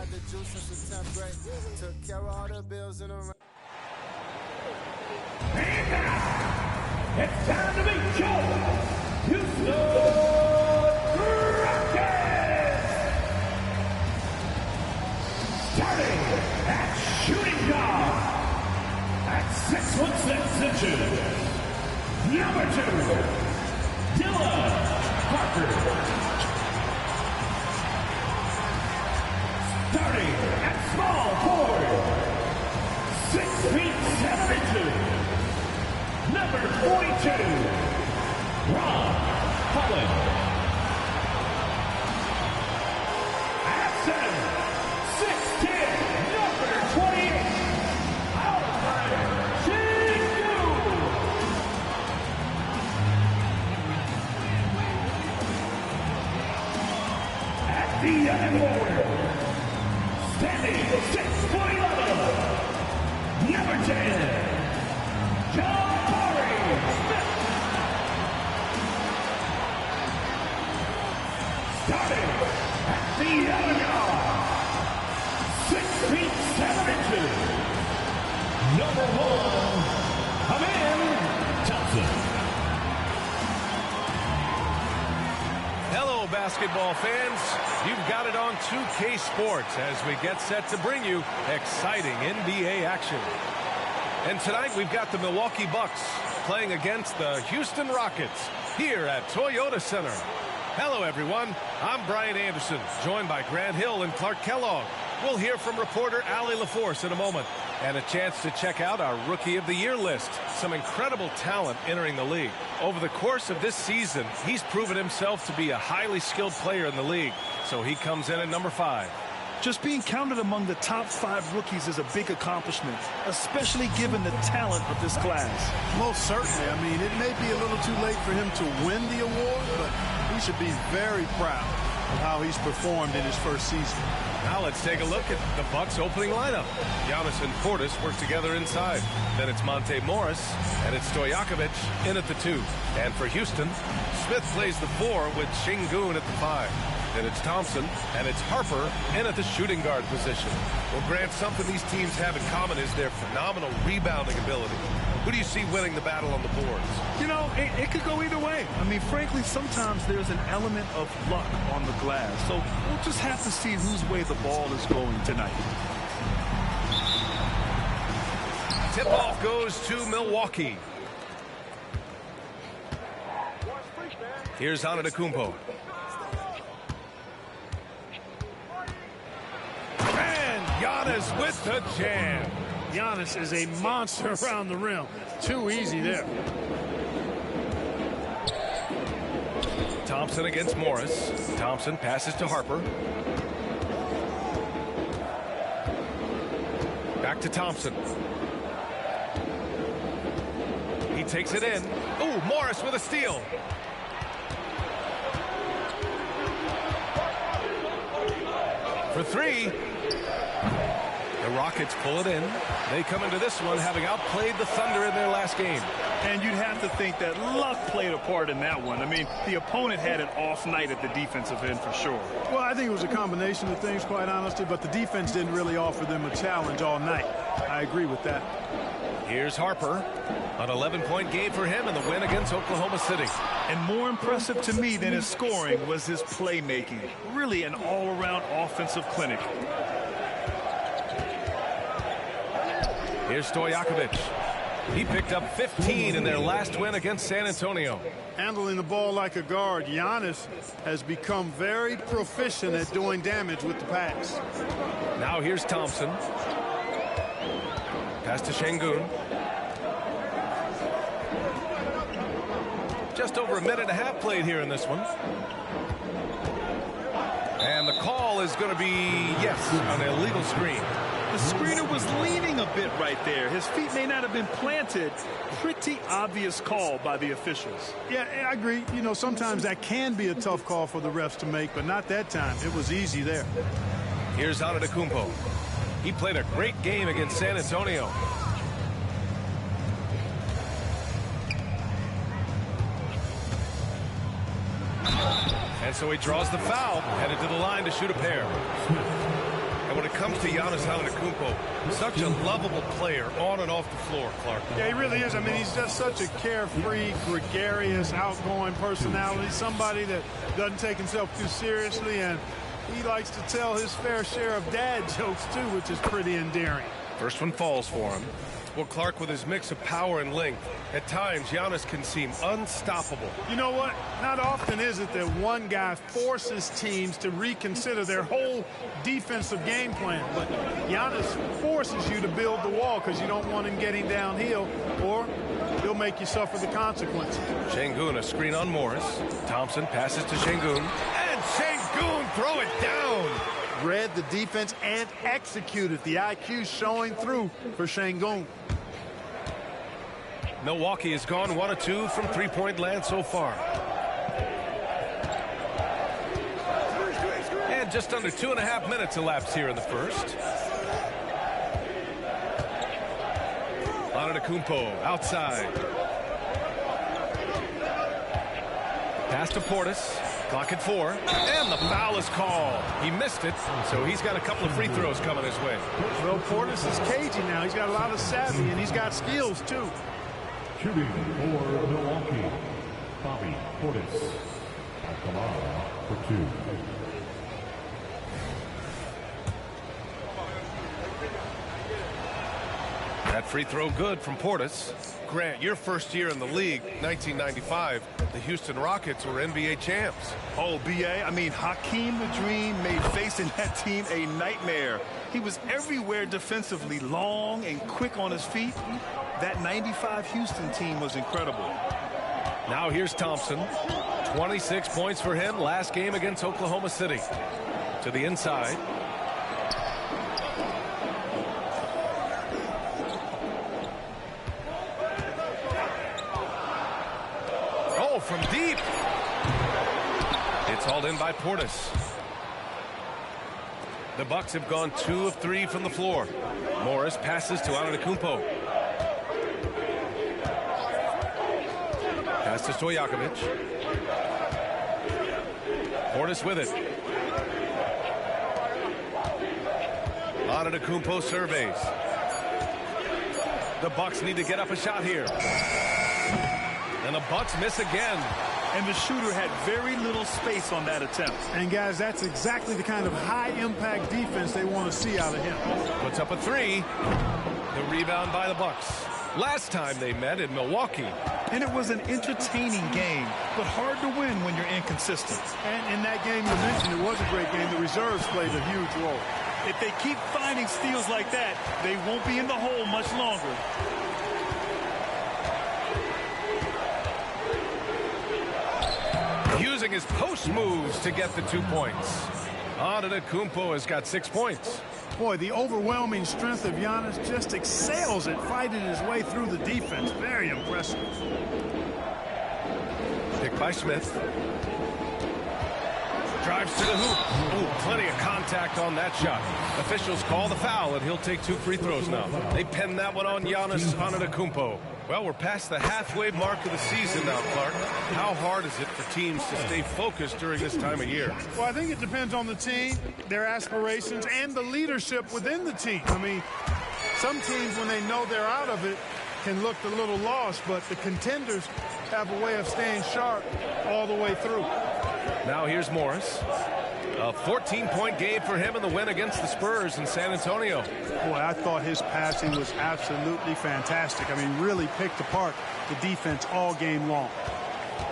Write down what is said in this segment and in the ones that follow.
had the juice since the 10th grade. Took care of all the bills in the rain. And now, it's time to meet your Houston Rockets! Starting at shooting guard at 6'6" number 2, Dylan Parker. Starting at small forward, 6 feet 7 inches, number 42, Ron Holland. At center, 6'10", number 28, Alfred Chingu. At the other forward, standing 6'11", number 10, starting at the other guard, 6 feet 7 inches, number 1, Amin Thompson. Hello, basketball fans. You've got it on 2K Sports as we get set to bring you exciting NBA action. And tonight we've got the Milwaukee Bucks playing against the Houston Rockets here at Toyota Center. Hello, everyone. I'm Brian Anderson, joined by Grant Hill and Clark Kellogg. We'll hear from reporter Allie LaForce in a moment, and a chance to check out our Rookie of the Year list. Some incredible talent entering the league. Over the course of this season, he's proven himself to be a highly skilled player in the league, so he comes in at number 5. Just being counted among the top 5 rookies is a big accomplishment, especially given the talent of this class. Most certainly. I mean, it may be a little too late for him to win the award, but he should be very proud of how he's performed in his first season. Now let's take a look at the Bucks' opening lineup. Giannis and Portis work together inside. Then it's Monte Morris, and it's Stojakovic in at the 2. And for Houston, Smith plays the 4 with Şengün at the 5. Then it's Thompson, and it's Harper in at the shooting guard position. Well, Grant, something these teams have in common is their phenomenal rebounding ability. Who do you see winning the battle on the boards? You know, it could go either way. I mean, frankly, sometimes there's an element of luck on the glass. So we'll just have to see whose way the ball is going tonight. Tip-off goes to Milwaukee. Here's Antetokounmpo. And Giannis with the jam. Giannis is a monster around the rim. Too easy there. Thompson against Morris. Thompson passes to Harper. Back to Thompson. He takes it in. Ooh, Morris with a steal. For 3. The Rockets pull it in. They come into this one having outplayed the Thunder in their last game. And you'd have to think that luck played a part in that one. I mean, the opponent had an off night at the defensive end for sure. Well, I think it was a combination of things, quite honestly, but the defense didn't really offer them a challenge all night. I agree with that. Here's Harper. An 11-point game for him in the win against Oklahoma City. And more impressive to me than his scoring was his playmaking. Really an all-around offensive clinic. Here's Stojakovic. He picked up 15 in their last win against San Antonio. Handling the ball like a guard, Giannis has become very proficient at doing damage with the pass. Now here's Thompson. Pass to Şengün. Just over a minute and a half played here in this one. And the call is going to be, yes, an illegal screen. The screener was leaning a bit right there. His feet may not have been planted. Pretty obvious call by the officials. Yeah, I agree. You know, sometimes that can be a tough call for the refs to make, but not that time. It was easy there. Here's Antetokounmpo. He played a great game against San Antonio. And so he draws the foul, headed to the line to shoot a pair. And comes to Giannis Antetokounmpo, such a lovable player on and off the floor, Clark. Yeah, he really is. I mean, he's just such a carefree, gregarious, outgoing personality, somebody that doesn't take himself too seriously, and he likes to tell his fair share of dad jokes, too, which is pretty endearing. First one falls for him. Well, Clark, with his mix of power and length, at times Giannis can seem unstoppable. You know what? Not often is it that one guy forces teams to reconsider their whole defensive game plan. But Giannis forces you to build the wall because you don't want him getting downhill, or he'll make you suffer the consequences. Şengün, a screen on Morris. Thompson passes to Şengün. And Şengün throw it down. Read the defense and executed. The IQ showing through for Şengün. Milwaukee has gone 1 of 2 from three-point land so far. And just under 2.5 minutes elapsed here in the first. Antetokounmpo outside. Pass to Portis. Clock at 4. And the foul is called. He missed it, so he's got a couple of free throws coming his way. Well, Portis is cagey now. He's got a lot of savvy, and he's got skills, too. Shooting for Milwaukee, Bobby Portis. Alcala for 2. That free throw good from Portis. Grant, your first year in the league, 1995, the Houston Rockets were NBA champs. Oh, B.A., I mean, Hakeem the Dream made facing that team a nightmare. He was everywhere defensively, long and quick on his feet. That 95 Houston team was incredible. Now here's Thompson. 26 points for him last game against Oklahoma City. To the inside. Oh, from deep. It's hauled in by Portis. The Bucks have gone 2 of 3 from the floor. Morris passes to Antetokounmpo. Pass to Stojakovic. Portis with it. Antetokounmpo surveys. The Bucks need to get up a shot here. And the Bucks miss again. And the shooter had very little space on that attempt. And, guys, that's exactly the kind of high-impact defense they want to see out of him. Puts up a 3. The rebound by the Bucks. Last time they met in Milwaukee. And it was an entertaining game, but hard to win when you're inconsistent. And in that game you mentioned, it was a great game. The reserves played a huge role. If they keep finding steals like that, they won't be in the hole much longer. Using his post moves to get the 2 points. Antetokounmpo has got 6 points. Boy, the overwhelming strength of Giannis just excels at fighting his way through the defense. Very impressive. Picked by Smith. Drives to the hoop. Ooh, plenty of contact on that shot. Officials call the foul, and he'll take 2 free throws now. They pin that one on Giannis Antetokounmpo. Well, we're past the halfway mark of the season now, Clark. How hard is it for teams to stay focused during this time of year? Well, I think it depends on the team, their aspirations, and the leadership within the team. I mean, some teams, when they know they're out of it, can look a little lost, but the contenders have a way of staying sharp all the way through. Now here's Morris. A 14-point game for him in the win against the Spurs in San Antonio. Boy, I thought his passing was absolutely fantastic. I mean, really picked apart the defense all game long.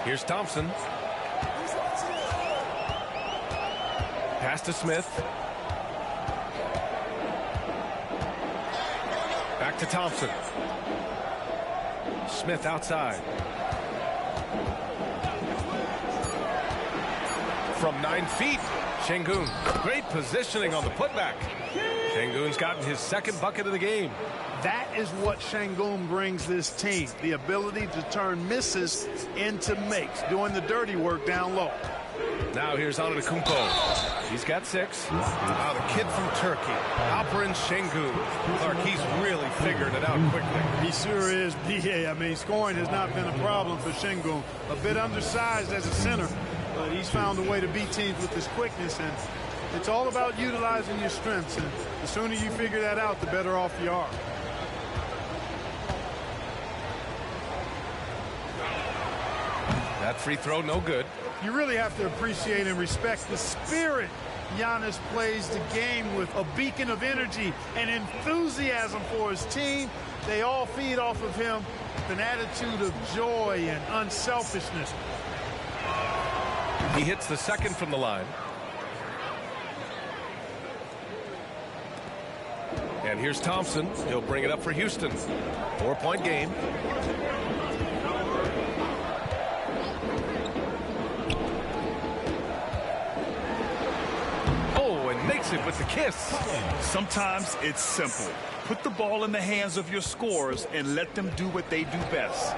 Here's Thompson. Pass to Smith. Back to Thompson. Smith outside. From 9 feet. Şengün, great positioning on the putback. Şengün's gotten his second bucket of the game. That is what Şengün brings this team, the ability to turn misses into makes, doing the dirty work down low. Now here's Antetokounmpo. He's got 6. Now the kid from Turkey, Alperen Şengün. Clark, he's really figured it out quickly. He sure is, B.A. I mean, scoring has not been a problem for Şengün. A bit undersized as a center, but he's found a way to beat teams with his quickness, and It's all about utilizing your strengths, and the sooner you figure that out, the better off you are. That free throw, no good. You really have to appreciate and respect the spirit Giannis plays the game with, a beacon of energy and enthusiasm for his team. They all feed off of him with an attitude of joy and unselfishness. He hits the second from the line. And here's Thompson. He'll bring it up for Houston. 4-point game. Oh, and makes it with the kiss. Sometimes it's simple. Put the ball in the hands of your scorers and let them do what they do best.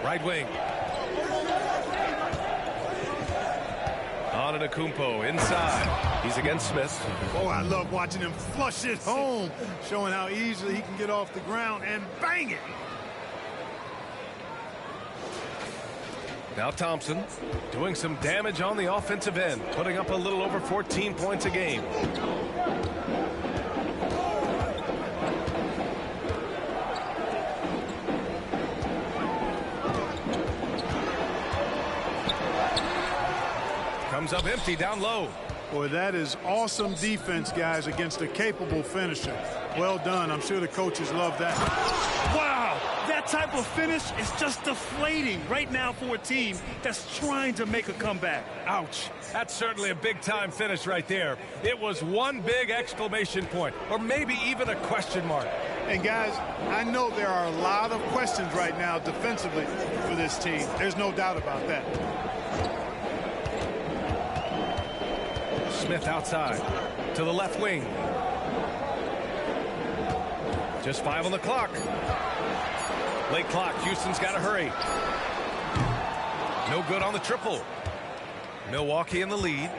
Right wing. Antetokounmpo inside. He's against Smith. Oh, I love watching him flush it home, showing how easily he can get off the ground and bang it. Now Thompson doing some damage on the offensive end, putting up a little over 14 points a game. Comes up empty down low. Boy, that is awesome defense, guys, against a capable finisher. Well done. I'm sure the coaches love that. Wow, that type of finish is just deflating right now for a team that's trying to make a comeback. Ouch. That's certainly a big-time finish right there. It was one big exclamation point, or maybe even a question mark. And, guys, I know there are a lot of questions right now defensively for this team. There's no doubt about that. Smith outside to the left wing. Just 5 on the clock. Late clock. Houston's got to hurry. No good on the triple. Milwaukee in the lead.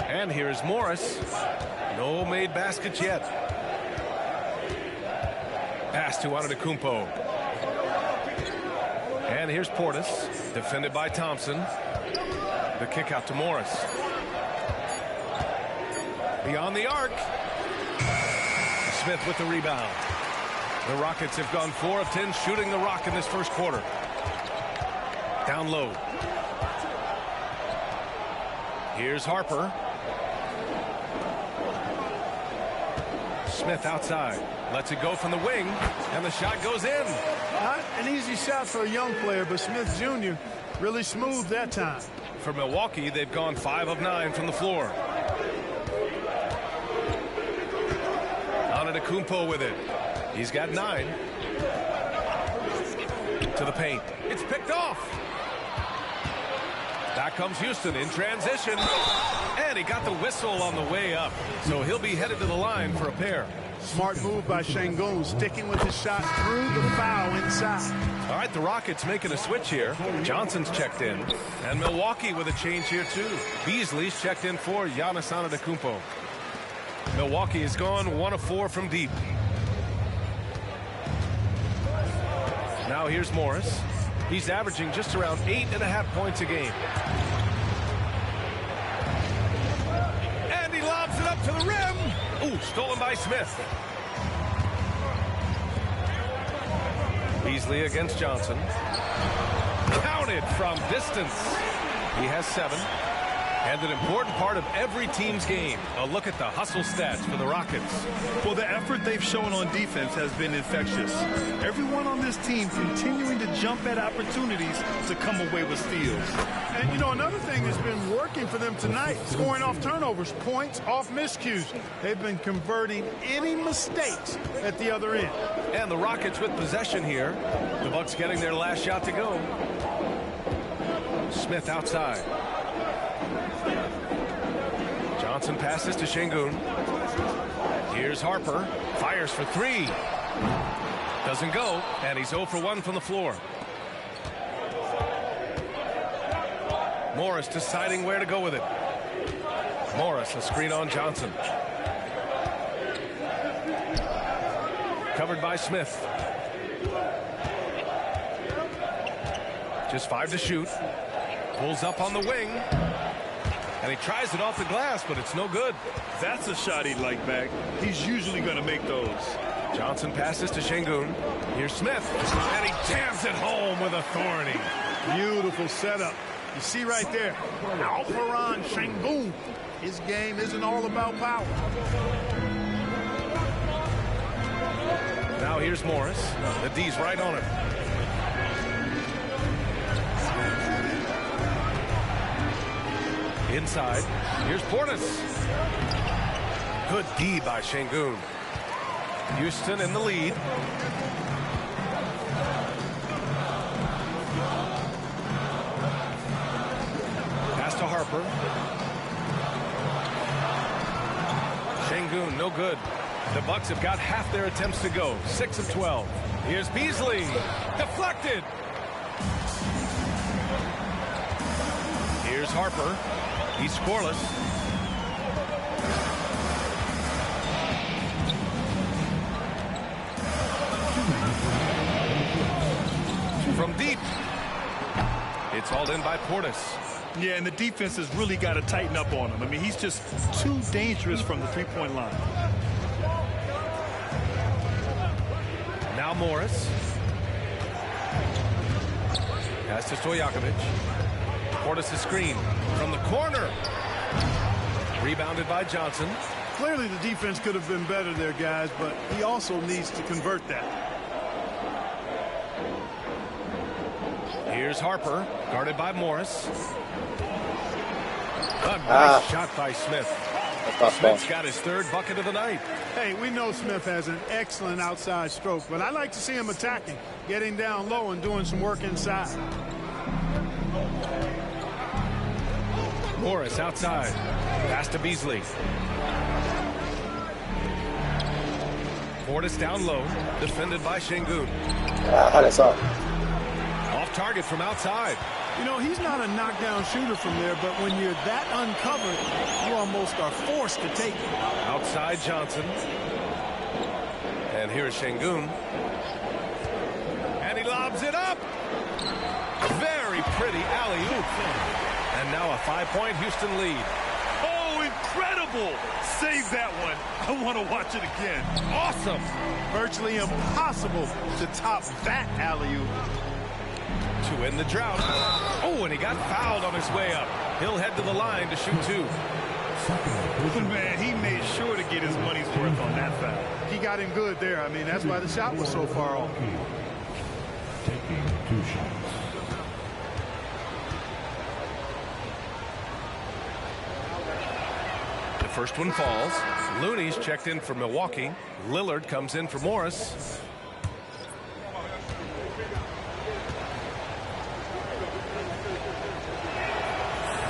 And here's Morris. No made baskets yet. Pass to Antetokounmpo. And here's Portis, defended by Thompson. The kick out to Morris. Beyond the arc. Smith with the rebound. The Rockets have gone 4 of 10 shooting the rock in this first quarter. Down low. Here's Harper. Smith outside. Lets it go from the wing. And the shot goes in. Not an easy shot for a young player, but Smith Jr. really smooth that time. For Milwaukee, they've gone 5 of 9 from the floor. Antetokounmpo with it. He's got 9. To the paint. It's picked off. Back comes Houston in transition. And he got the whistle on the way up. So he'll be headed to the line for a pair. Smart move by Şengün, sticking with his shot through the foul inside. All right, the Rockets making a switch here. Johnson's checked in. And Milwaukee with a change here, too. Beasley's checked in for Giannis Antetokounmpo. Milwaukee has gone 1 of 4 from deep. Now here's Morris. He's averaging just around 8.5 points a game. And he lobs it up to the rim. Ooh, stolen by Smith. Beasley against Johnson. Counted from distance. He has 7. And an important part of every team's game. A look at the hustle stats for the Rockets. Well, the effort they've shown on defense has been infectious. Everyone on this team continuing to jump at opportunities to come away with steals. And, you know, another thing that's been working for them tonight, scoring off turnovers, points off miscues. They've been converting any mistakes at the other end. And the Rockets with possession here. The Bucks getting their last shot to go. Smith outside. Johnson passes to Şengün. Here's Harper. Fires for 3. Doesn't go. And he's 0 for 1 from the floor. Morris deciding where to go with it. Morris, a screen on Johnson. Covered by Smith. Just 5 to shoot. Pulls up on the wing. And he tries it off the glass, but it's no good. That's a shot he'd like back. He's usually going to make those. Johnson passes to Şengün. Here's Smith. And he jams it home with authority. Beautiful setup. You see right there, yr1 Şengün. His game isn't all about power. Now here's Morris. The D's right on him. Inside. Here's Portis. Good D by Şengün. Houston in the lead. Pass to Harper. Şengün, no good. The Bucks have got half their attempts to go. 6 of 12. Here's Beasley. Deflected. Here's Harper. He's scoreless. From deep. It's hauled in by Portis. Yeah, and the defense has really got to tighten up on him. I mean, he's just too dangerous from the three-point line. Now Morris. Pass to Stojakovic. Portis' screen from the corner. Rebounded by Johnson. Clearly the defense could have been better there, guys, but he also needs to convert that. Here's Harper, guarded by Morris. A nice shot by Smith. Smith's got his 3rd bucket of the night. Hey, we know Smith has an excellent outside stroke, but I like to see him attacking, getting down low and doing some work inside. Morris outside. Pass to Beasley. Portis down low. Defended by Şengün. Off target from outside. You know, he's not a knockdown shooter from there, but when you're that uncovered, you almost are forced to take it. Outside Johnson. And here's Şengün. And he lobs it up. Very pretty alley-oop. And now a 5-point Houston lead. Oh, incredible! Save that one. I want to watch it again. Awesome. Virtually impossible to top that alley-oop. To end the drought. Oh, and he got fouled on his way up. He'll head to the line to shoot 2. Man, he made sure to get his money's worth on that foul. He got him good there. I mean, that's why the shot was so far off. Taking 2 shots. The first one falls. Looney's checked in for Milwaukee. Lillard comes in for Morris.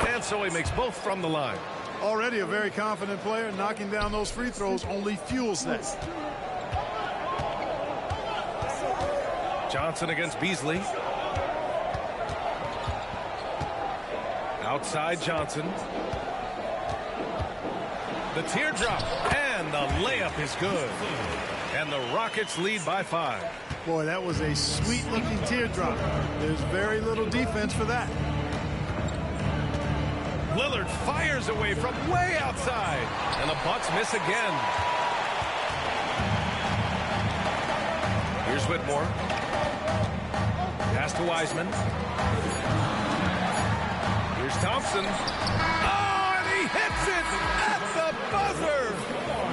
And so he makes both from the line. Already a very confident player. Knocking down those free throws only fuels that. Johnson against Beasley. Outside Johnson. The teardrop, and the layup is good. And the Rockets lead by 5. Boy, that was a sweet-looking teardrop. There's very little defense for that. Lillard fires away from way outside, and the Bucks miss again. Here's Whitmore. Pass to Wiseman. Here's Thompson. Oh, and he hits it at the buzzer.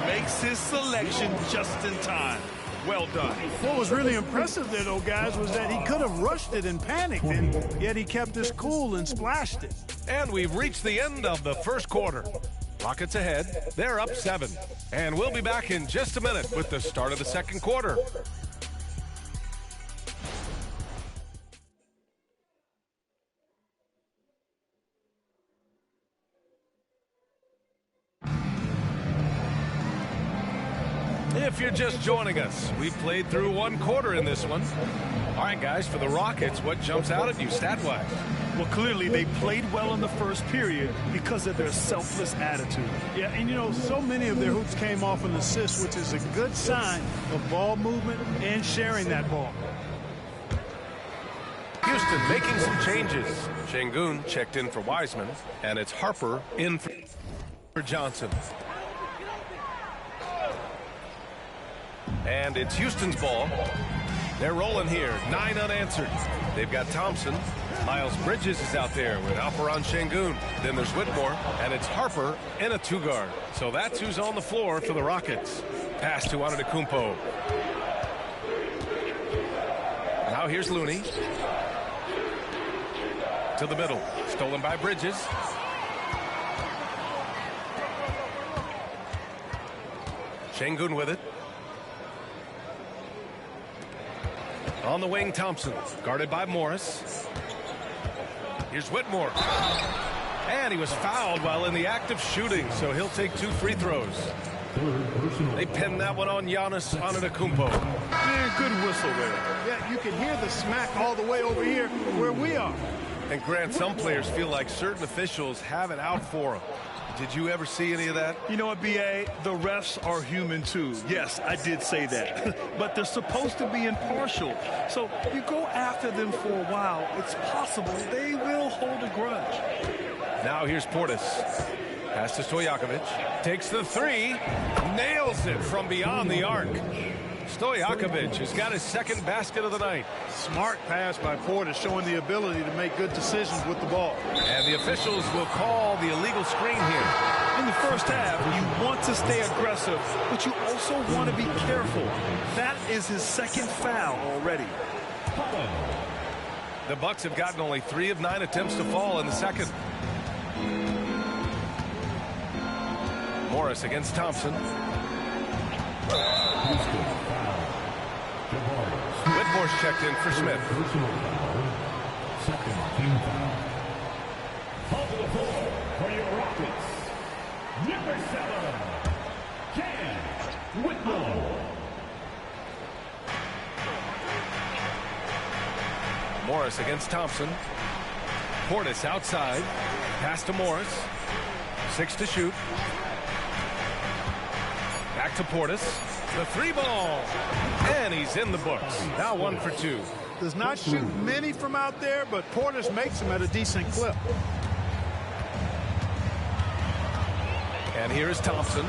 Makes his selection just in time. Well done. What was really impressive there, though, guys, was that he could have rushed it and panicked, and yet he kept his cool and splashed it. And we've reached the end of the first quarter. Rockets ahead. They're up 7. And we'll be back in just a minute with the start of the second quarter. If you're just joining us, we've played through 1 quarter in this one. All right, guys, for the Rockets, what jumps out at you stat-wise? Well, clearly they played well in the first period because of their selfless attitude. Yeah, and you know, so many of their hoops came off an assist, which is a good sign of ball movement and sharing that ball. Houston making some changes. Şengün checked in for Wiseman, and it's Harper in for Johnson. And it's Houston's ball. They're rolling here, 9 unanswered. They've got Thompson. Miles Bridges is out there with Alperen Şengün. Then there's Whitmore, and it's Harper in a 2-guard. So that's who's on the floor for the Rockets. Pass to Antetokounmpo. Now here's Looney. To the middle. Stolen by Bridges. Şengün with it. On the wing, Thompson. Guarded by Morris. Here's Whitmore. And he was fouled while in the act of shooting, so he'll take 2 free throws. They pinned that one on Giannis Antetokounmpo. Man, good whistle there. Yeah, you can hear the smack all the way over here where we are. And Grant, some players feel like certain officials have it out for them. Did you ever see any of that? You know what, B.A.? The refs are human, too. Yes, I did say that. But they're supposed to be impartial. So you go after them for a while, it's possible they will hold a grudge. Now here's Portis. Pass to Stojakovic. Takes the 3. Nails it from beyond the arc. Stojakovic has got his 2nd basket of the night. Smart pass by Portis, showing the ability to make good decisions with the ball. And the officials will call the illegal screen here. In the first half, you want to stay aggressive, but you also want to be careful. That is his 2nd foul already. The Bucks have gotten only 3 of 9 attempts to fall in the 2nd. Morris against Thompson. Whitmore's checked in for Smith. On the floor for your Rockets, number 7, Ken Whitmore. Morris against Thompson. Portis outside. Pass to Morris. 6 to shoot. Back to Portis. The 3-ball. And he's in the books. Now 1 for 2. Does not shoot many from out there, but Portis makes them at a decent clip. And here is Thompson.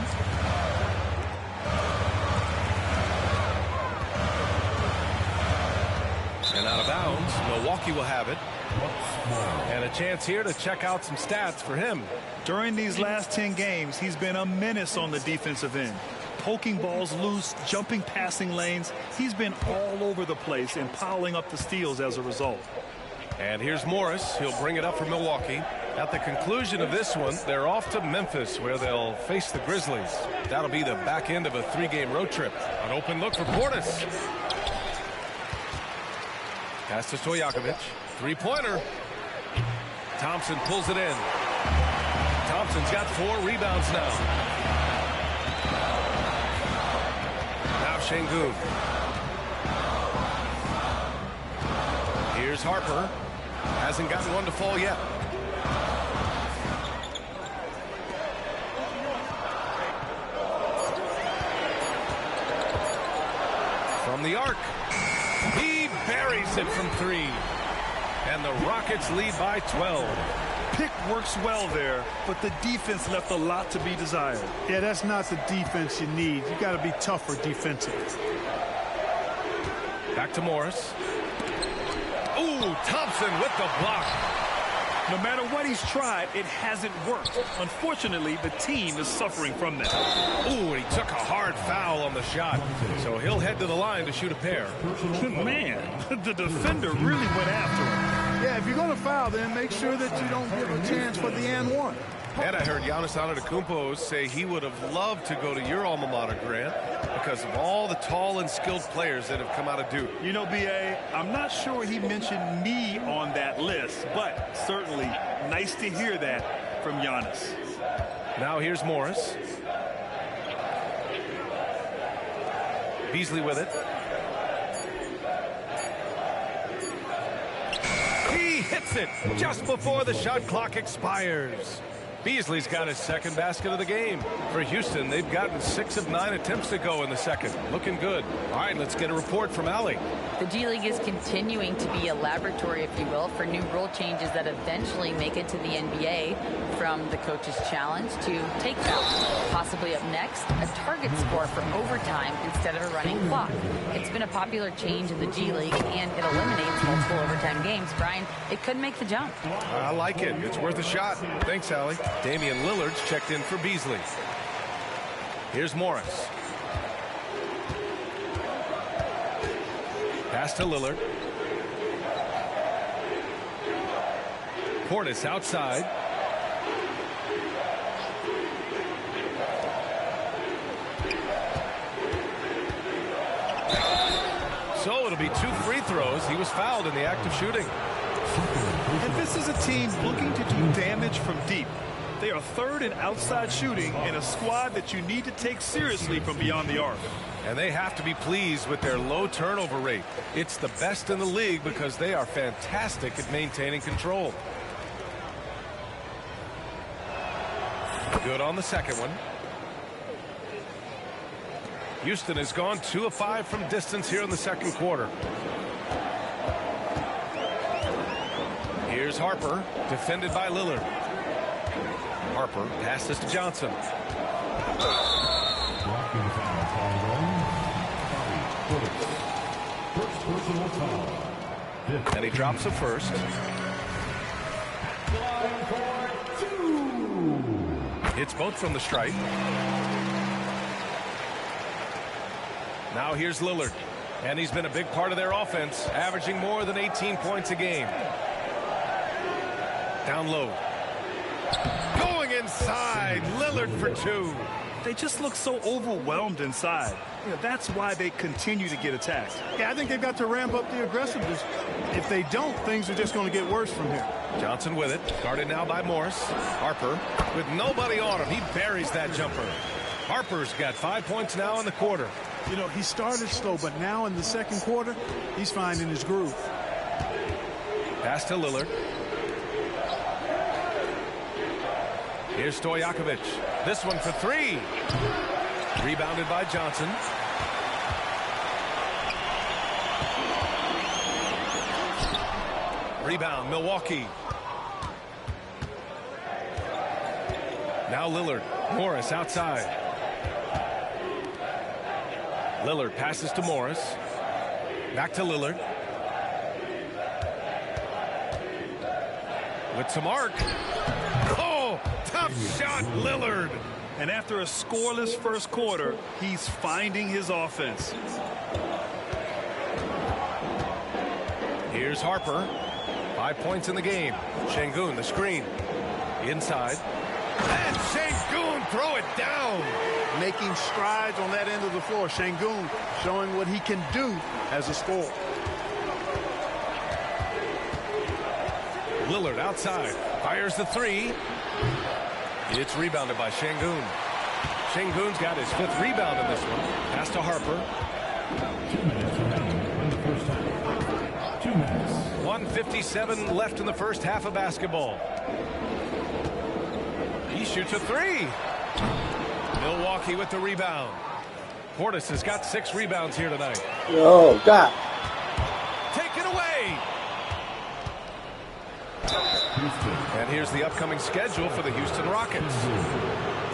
And out of bounds. Milwaukee will have it. And a chance here to check out some stats for him. During these last 10 games, he's been a menace on the defensive end. Poking balls loose, jumping passing lanes. He's been all over the place and piling up the steals as a result. And here's Morris. He'll bring it up for Milwaukee. At the conclusion of this one, they're off to Memphis, where they'll face the Grizzlies. That'll be the back end of a 3-game road trip. An open look for Portis. Pass to Stojakovic. 3-pointer. Thompson pulls it in. Thompson's got 4 rebounds now. Now Şengün. Here's Harper. Hasn't gotten one to fall yet. From the arc. He buries it from 3. And the Rockets lead by 12. Pick works well there, but the defense left a lot to be desired. Yeah, that's not the defense you need. You got to be tougher defensively. Back to Morris. Ooh, Thompson with the block. No matter what he's tried, it hasn't worked. Unfortunately, the team is suffering from that. Ooh, and he took a hard foul on the shot. So he'll head to the line to shoot a pair. Man, the defender really went after him. Yeah, if you're going to foul, then make sure that you don't give a chance for the and one. And I heard Giannis Antetokounmpo say he would have loved to go to your alma mater, Grant, because of all the tall and skilled players that have come out of Duke. You know, B.A., I'm not sure he mentioned me on that list, but certainly nice to hear that from Giannis. Now here's Morris. Beasley with it. He hits it just before the shot clock expires. Beasley's got his second basket of the game. For Houston, they've gotten 6 of 9 attempts to go in the second. Looking good. All right, let's get a report from Allie. The G League is continuing to be a laboratory, if you will, for new rule changes that eventually make it to the NBA, from the coach's challenge to take fouls. Possibly up next, a target score for overtime instead of a running clock. It's been a popular change in the G League, and it eliminates multiple overtime games. Brian, it could make the jump. I like it. It's worth a shot. Thanks, Allie. Damian Lillard's checked in for Beasley. Here's Morris. Pass to Lillard. Portis outside. So it'll be 2 free throws. He was fouled in the act of shooting. And this is a team looking to do damage from deep. They are third in outside shooting in a squad that you need to take seriously from beyond the arc. And they have to be pleased with their low turnover rate. It's the best in the league because they are fantastic at maintaining control. Good on the second one. Houston has gone 2 of 5 from distance here in the second quarter. Here's Harper, defended by Lillard. Harper passes to Johnson. And he drops the first. It's both from the stripe. Now here's Lillard. And he's been a big part of their offense, averaging more than 18 points a game. Down low. Going inside. Lillard for 2. They just look so overwhelmed inside. You know, that's why they continue to get attacked. Yeah, I think they've got to ramp up the aggressiveness. If they don't, things are just going to get worse from here. Johnson with it. Guarded now by Morris. Harper with nobody on him. He buries that jumper. Harper's got 5 points now in the quarter. You know, he started slow, but now in the second quarter, he's finding his groove. Pass to Lillard. Here's Stojakovic. This one for 3. Rebounded by Johnson. Rebound, Milwaukee. Now Lillard. Morris outside. Lillard passes to Morris. Back to Lillard. With some arc. Oh, tough shot, Lillard. And after a scoreless first quarter, he's finding his offense. Here's Harper. 5 points in the game. Şengün, the screen. Inside. And Şengün, throw it down. Making strides on that end of the floor. Şengün showing what he can do as a scorer. Lillard outside. Fires the 3. It's rebounded by Şengün. Şengün's got his 5th rebound in this one. Pass to Harper. 2 minutes remaining in the first half. 2 minutes. 1:57 left in the first half of basketball. He shoots a 3. Milwaukee with the rebound. Portis has got 6 rebounds here tonight. Yo, God. Take it away. And here's the upcoming schedule for the Houston Rockets.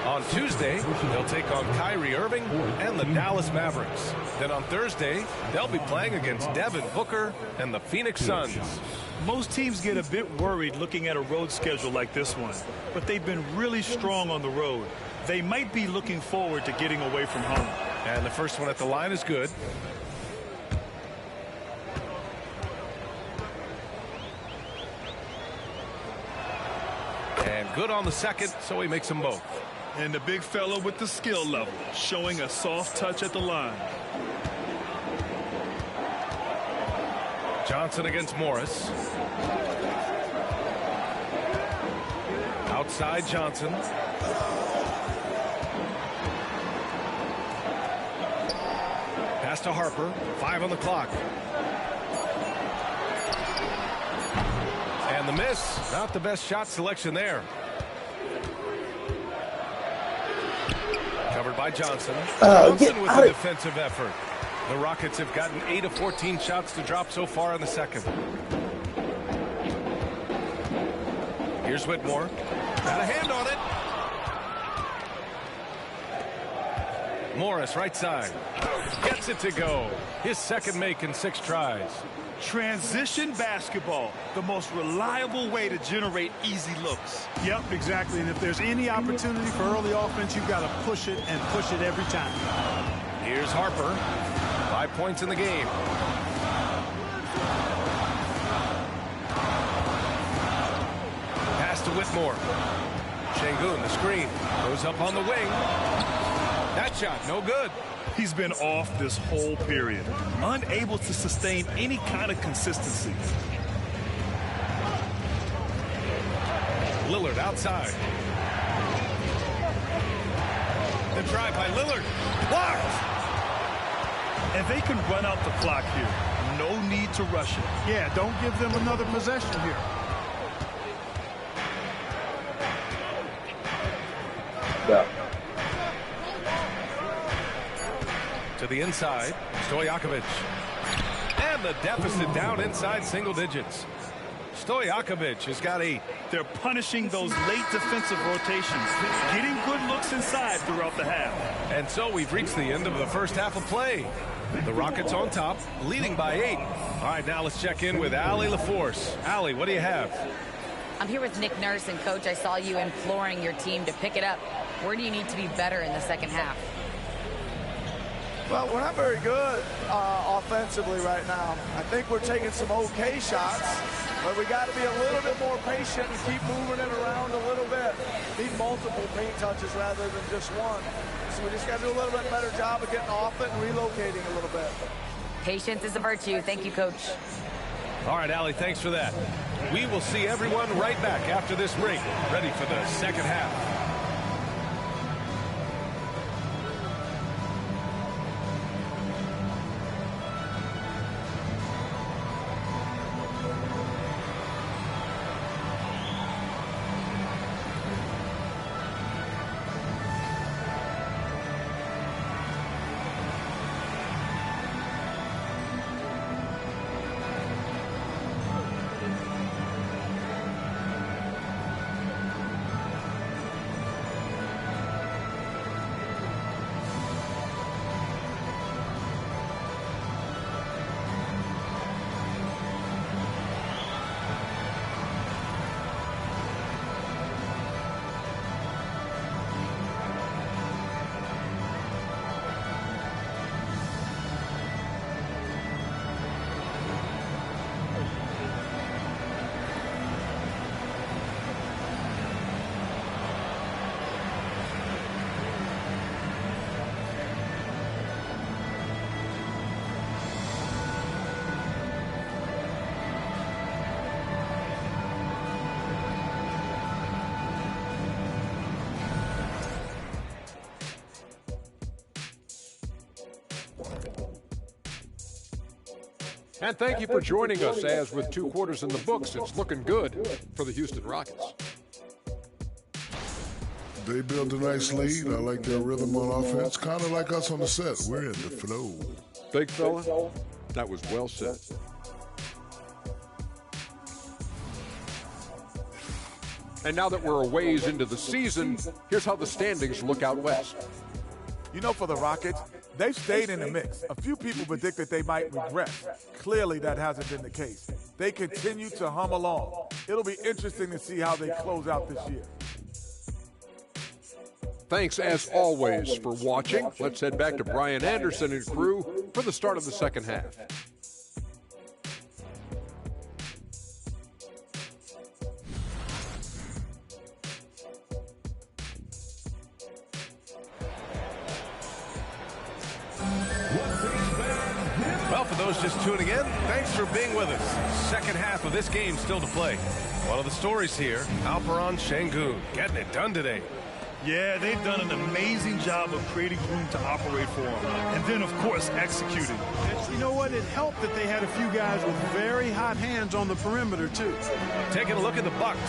On Tuesday, they'll take on Kyrie Irving and the Dallas Mavericks. Then on Thursday, they'll be playing against Devin Booker and the Phoenix Suns. Most teams get a bit worried looking at a road schedule like this one, but they've been really strong on the road. They might be looking forward to getting away from home. And the first one at the line is good. And good on the second, so he makes them both. And the big fella with the skill level, showing a soft touch at the line. Johnson against Morris. Outside Johnson. Pass to Harper. 5 on the clock. And the miss. Not the best shot selection there. Covered by Johnson. Johnson with the defensive effort. The Rockets have gotten 8 of 14 shots to drop so far in the second. Here's Whitmore. Got a hand on it. Morris, right side. Gets it to go. His second make in 6 tries. Transition basketball, the most reliable way to generate easy looks. Yep, exactly. And if there's any opportunity for early offense, you've got to push it and push it every time. Here's Harper. 5 points in the game. Pass to Whitmore. Şengün, the screen. Goes up on the wing. That shot, no good. He's been off this whole period, unable to sustain any kind of consistency. Lillard outside. The drive by Lillard. Blocked! And they can run out the clock here. No need to rush it. Yeah, don't give them another possession here. Yeah. To the inside, Stojakovic. And the deficit down inside single digits. Stojakovic has got 8. They're punishing those late defensive rotations, getting good looks inside throughout the half. And so we've reached the end of the first half of play. The Rockets on top, leading by 8. All right, now let's check in with Allie LaForce. Allie, what do you have? I'm here with Nick Nurse, and Coach, I saw you imploring your team to pick it up. Where do you need to be better in the second half? Well, we're not very good offensively right now. I think we're taking some okay shots, but we got to be a little bit more patient and keep moving it around a little bit. Need multiple paint touches rather than just one. So we just got to do a little bit better job of getting off it and relocating a little bit. Patience is a virtue. Thank you, Coach. All right, Allie, thanks for that. We will see everyone right back after this break, ready for the second half. And thank you for joining us, as with 2 quarters in the books, it's looking good for the Houston Rockets. They built a nice lead. I like their rhythm on offense. Kind of like us on the set. We're in the flow. Big fella, that was well said. And now that we're a ways into the season, here's how the standings look out west. You know, for the Rockets, they've stayed in the mix. A few people predicted they might regress. Clearly, that hasn't been the case. They continue to hum along. It'll be interesting to see how they close out this year. Thanks, as always, for watching. Let's head back to Brian Anderson and crew for the start of the second half. Well, for those just tuning in, thanks for being with us. Second half of this game still to play. One of the stories here, Alperen Şengün getting it done today. Yeah, they've done an amazing job of creating room to operate for him. And then, of course, executing. You know what? It helped that they had a few guys with very hot hands on the perimeter, too. Taking a look at the Bucks.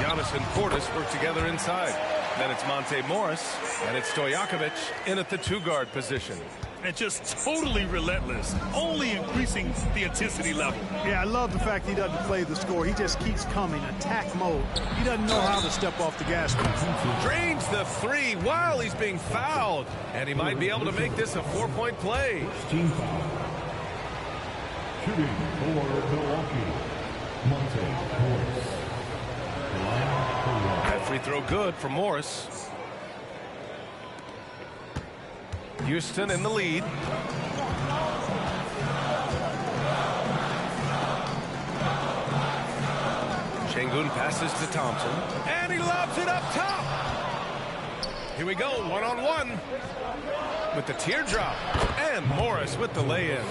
Giannis and Portis work together inside. Then it's Monte Morris, and it's Stojakovic in at the 2-guard position. And just totally relentless, only increasing the intensity level. Yeah, I love the fact he doesn't play the score. He just keeps coming, attack mode. He doesn't know how to step off the gas pedal. Drains the 3 while he's being fouled. And he might be able to make this a 4-point play. Team foul. Shooting for Milwaukee, Monte Morris. That free throw good for Morris. Houston in the lead. Şengün passes to Thompson. And he lobs it up top. Here we go, one-on-one. With the teardrop. And Morris with the lay-in.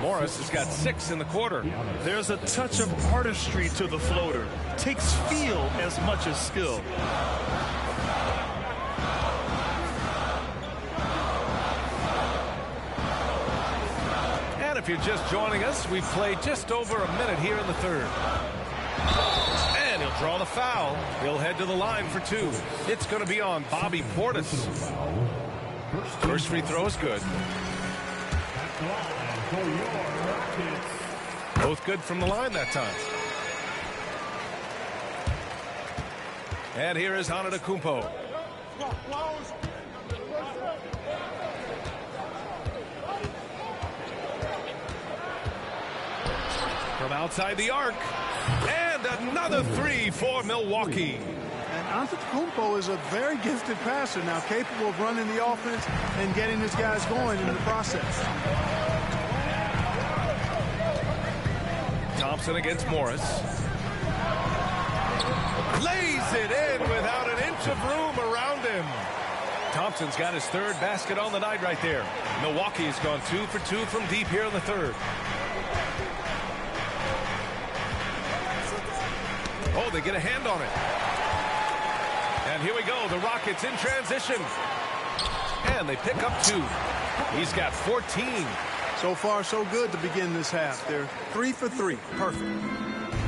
Morris has got 6 in the quarter. There's a touch of artistry to the floater. Takes feel as much as skill. And if you're just joining us, we've played just over a minute here in the third. And he'll draw the foul. He'll head to the line for 2. It's going to be on Bobby Portis. First free throw is good. Both good from the line that time. And here is Antetokounmpo. From outside the arc. And another 3 for Milwaukee. And Antetokounmpo is a very gifted passer now, capable of running the offense and getting his guys going in the process. Thompson against Morris. Lays it in without an inch of room around him. Thompson's got his 3rd basket on the night right there. Milwaukee has gone 2 for 2 from deep here in the 3rd. Oh, they get a hand on it. And here we go. The Rockets in transition. And they pick up 2. He's got 14. So far, so good to begin this half. They're 3 for 3. Perfect.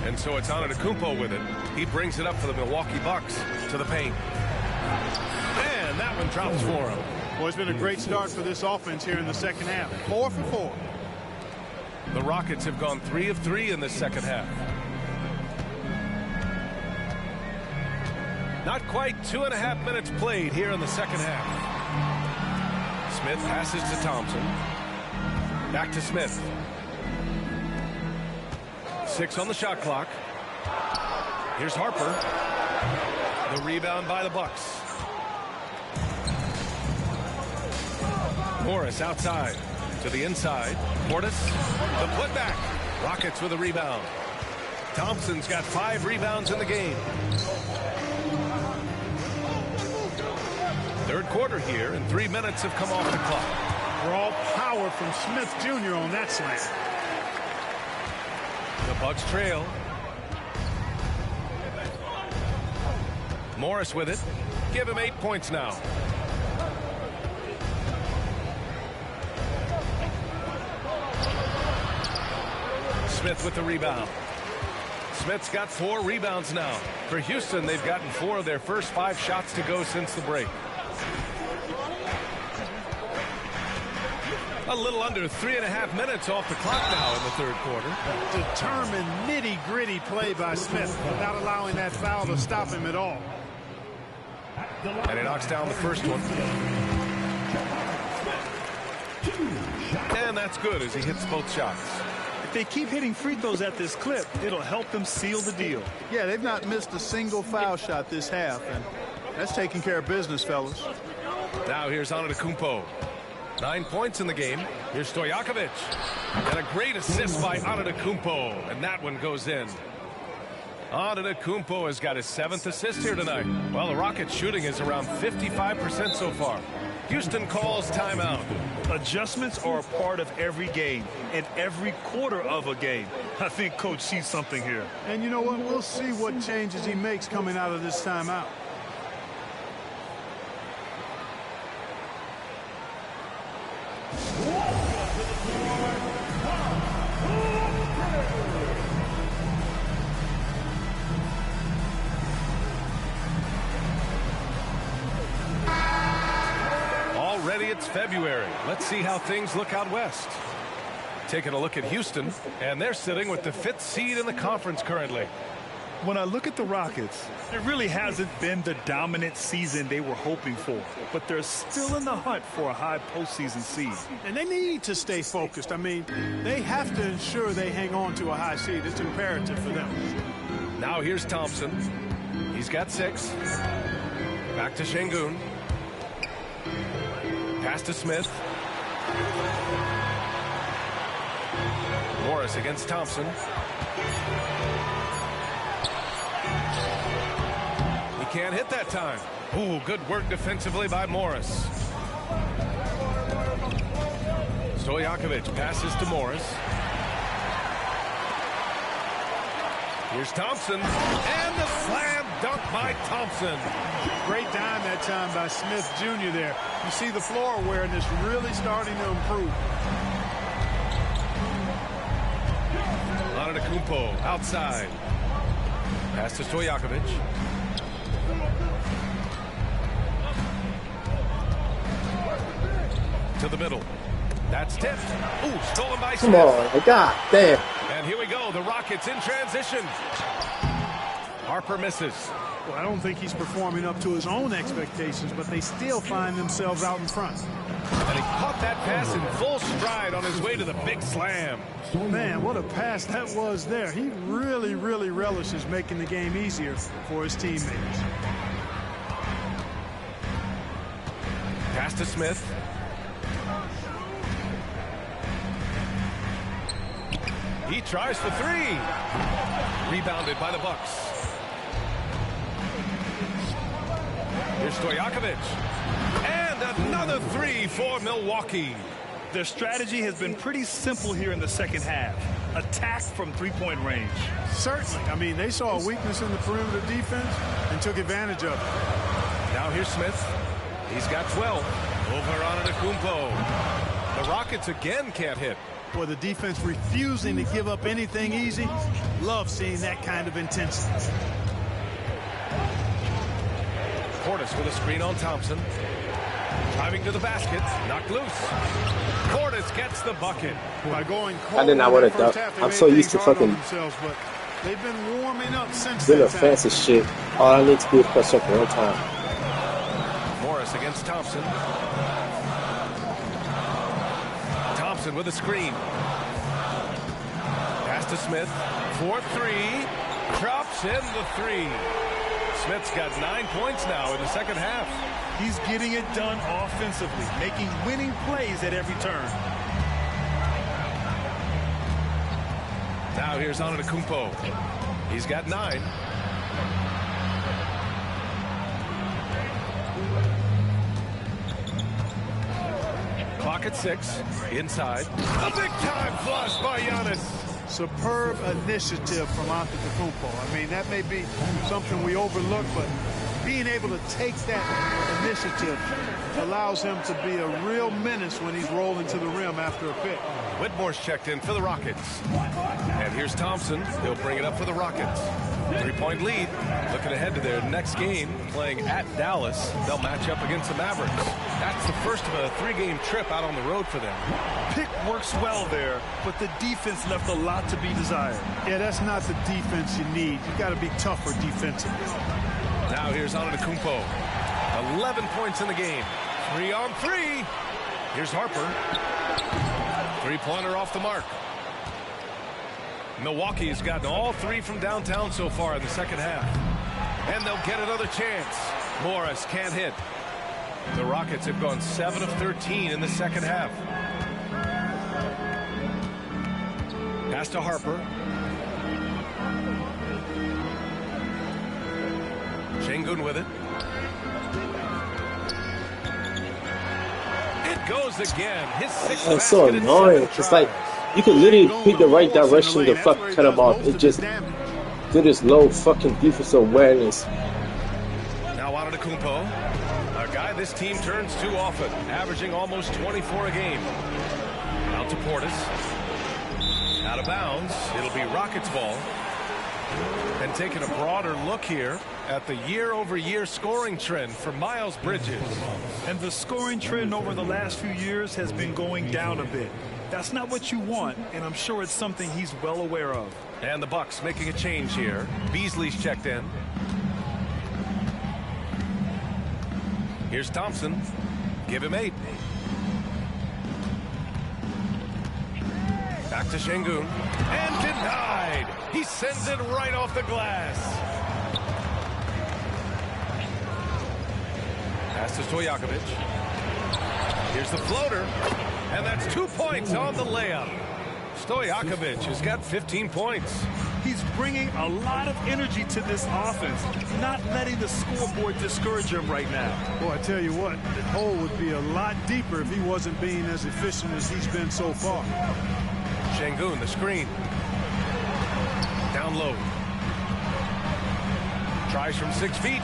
And so it's Antetokounmpo with it. He brings it up for the Milwaukee Bucks to the paint. And that one drops for him. Well, it's been a great start for this offense here in the second half. 4 for 4. The Rockets have gone 3 of 3 in this second half. Not quite 2.5 minutes played here in the second half. Smith passes to Thompson. Back to Smith. 6 on the shot clock. Here's Harper. The rebound by the Bucks. Morris outside to the inside. Portis, the putback. Rockets with a rebound. Thompson's got 5 rebounds in the game. Third quarter here, and 3 minutes have come off the clock. Raw power from Smith Jr. on that slam. The Bucks trail. Morris with it. Give him 8 points now. Smith with the rebound. Smith's got 4 rebounds now. For Houston, they've gotten 4 of their first 5 shots to go since the break. A little under 3.5 minutes off the clock now in the third quarter. Determined, nitty-gritty play by Smith without allowing that foul to stop him at all. And he knocks down the first one. And that's good as he hits both shots. If they keep hitting free throws at this clip, it'll help them seal the deal. Yeah, they've not missed a single foul shot this half, and that's taking care of business, fellas. Now here's Antetokounmpo. 9 points in the game. Here's Stojakovic. And a great assist by Antetokounmpo. And that one goes in. Antetokounmpo has got his 7th assist here tonight. Well, the Rockets' shooting is around 55% so far. Houston calls timeout. Adjustments are a part of every game and every quarter of a game. I think Coach sees something here. And you know what? We'll see what changes he makes coming out of this timeout. It's February. Let's see how things look out west. Taking a look at Houston, and they're sitting with the 5th seed in the conference currently. When I look at the Rockets, it really hasn't been the dominant season they were hoping for, but they're still in the hunt for a high postseason seed. And they need to stay focused. I mean, they have to ensure they hang on to a high seed. It's imperative for them. Now here's Thompson. He's got 6. Back to Şengün. Pass to Smith. Morris against Thompson. He can't hit that time. Ooh, good work defensively by Morris. Stojakovic passes to Morris. Here's Thompson, and the slam dunk by Thompson. Great dime that time by Smith Jr. there. You see the floor awareness really starting to improve. Antetokounmpo outside. Pass to Stojakovic. To the middle. That's tipped. Ooh, stolen by Smith. Come on, God damn. And here we go, the Rockets in transition. Harper misses. Well, I don't think he's performing up to his own expectations, but they still find themselves out in front. And he caught that pass in full stride on his way to the big slam. Man, what a pass that was there. He really, really relishes making the game easier for his teammates. Pass to Smith. He tries for 3. Rebounded by the Bucks. Here's Stojakovic. And another 3 for Milwaukee. Their strategy has been pretty simple here in the second half. Attack from three-point range. Certainly. I mean, they saw a weakness in the perimeter defense and took advantage of it. Now here's Smith. He's got 12. Over on Antetokounmpo. The Rockets again can't hit. Boy, the defense refusing to give up anything easy. Love seeing that kind of intensity. Portis with a screen on Thompson. Driving to the basket. Knocked loose. Portis gets the bucket. By going I did not want to dunk. I'm so used to fucking but they've been warming up since doing that the fancy shit. All I need to do is press up one time. Morris against Thompson. Thompson with a screen. Pass to Smith. 4-3. Drops in the 3. Smith's got 9 points now in the second half. He's getting it done offensively, making winning plays at every turn. Now here's Antetokounmpo. He's got 9. Clock at 6. Inside. A big-time flush by Giannis. Superb initiative from Antetokounmpo. I mean, that may be something we overlook, but being able to take that initiative allows him to be a real menace when he's rolling to the rim after a pick. Whitmore's checked in for the Rockets. And here's Thompson. He'll bring it up for the Rockets. 3-point lead. Looking ahead to their next game, playing at Dallas. They'll match up against the Mavericks. That's the first of a 3-game trip out on the road for them. Pick works well there, but the defense left a lot to be desired. Yeah, that's not the defense you need. You got to be tougher defensively. Now here's Antetokounmpo. 11 points in the game. 3 on 3. Here's Harper. 3-pointer off the mark. Milwaukee has gotten all 3 from downtown so far in the second half. And they'll get another chance. Morris can't hit. The Rockets have gone 7 of 13 in the second half. Pass to Harper. Şengün with it. It goes again. His 6th It's so annoying. It's like you could literally pick the right direction to fucking cut him off. It just did this low fucking defensive awareness. Now Antetokounmpo, a guy this team turns to often, averaging almost 24 a game. Out to Portis. Out of bounds. It'll be Rockets ball. And taking a broader look here at the year-over-year scoring trend for Miles Bridges. And the scoring trend over the last few years has been going down a bit. That's not what you want, and I'm sure it's something he's well aware of. And the Bucks making a change here. Beasley's checked in. Here's Thompson. Give him 8. Back to Şengün. And denied. He sends it right off the glass. Pass to Stojakovic. Here's the floater. And that's 2 points on the layup. Stojakovic has got 15 points. He's bringing a lot of energy to this offense, not letting the scoreboard discourage him right now. Boy, I tell you what, the hole would be a lot deeper if he wasn't being as efficient as he's been so far. Şengün, the screen. Down low. Tries from 6 feet.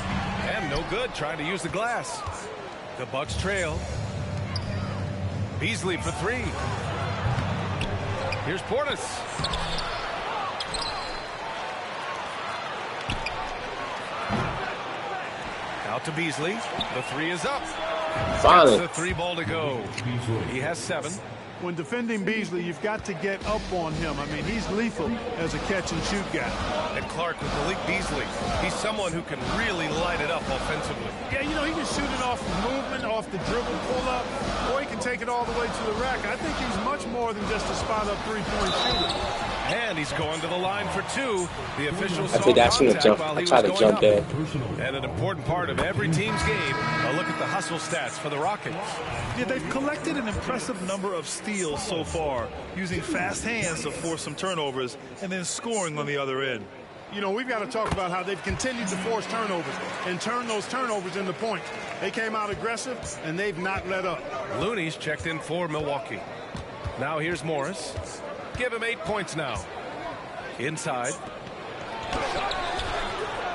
And no good, trying to use the glass. The Bucks trail. Beasley for 3. Here's Portis. Out to Beasley. The 3 is up. Finally. That's the 3 ball to go. He has 7. When defending Beasley, you've got to get up on him. I mean, he's lethal as a catch-and-shoot guy. And Clark with Malik Beasley. He's someone who can really light it up offensively. Yeah, you know, he can shoot it off the movement, off the dribble pull-up, or he can take it all the way to the rack. I think he's much more than just a spot-up three-point shooter. And he's going to the line for 2. The official I think I should have jumped. I tried to jump in. And an important part of every team's game, a look at the hustle stats for the Rockets. Yeah, they've collected an impressive number of steals so far, using fast hands to force some turnovers and then scoring on the other end. You know, we've got to talk about how they've continued to force turnovers and turn those turnovers into points. They came out aggressive, and they've not let up. Looney's checked in for Milwaukee. Now here's Morris. Give him 8 points now. Inside.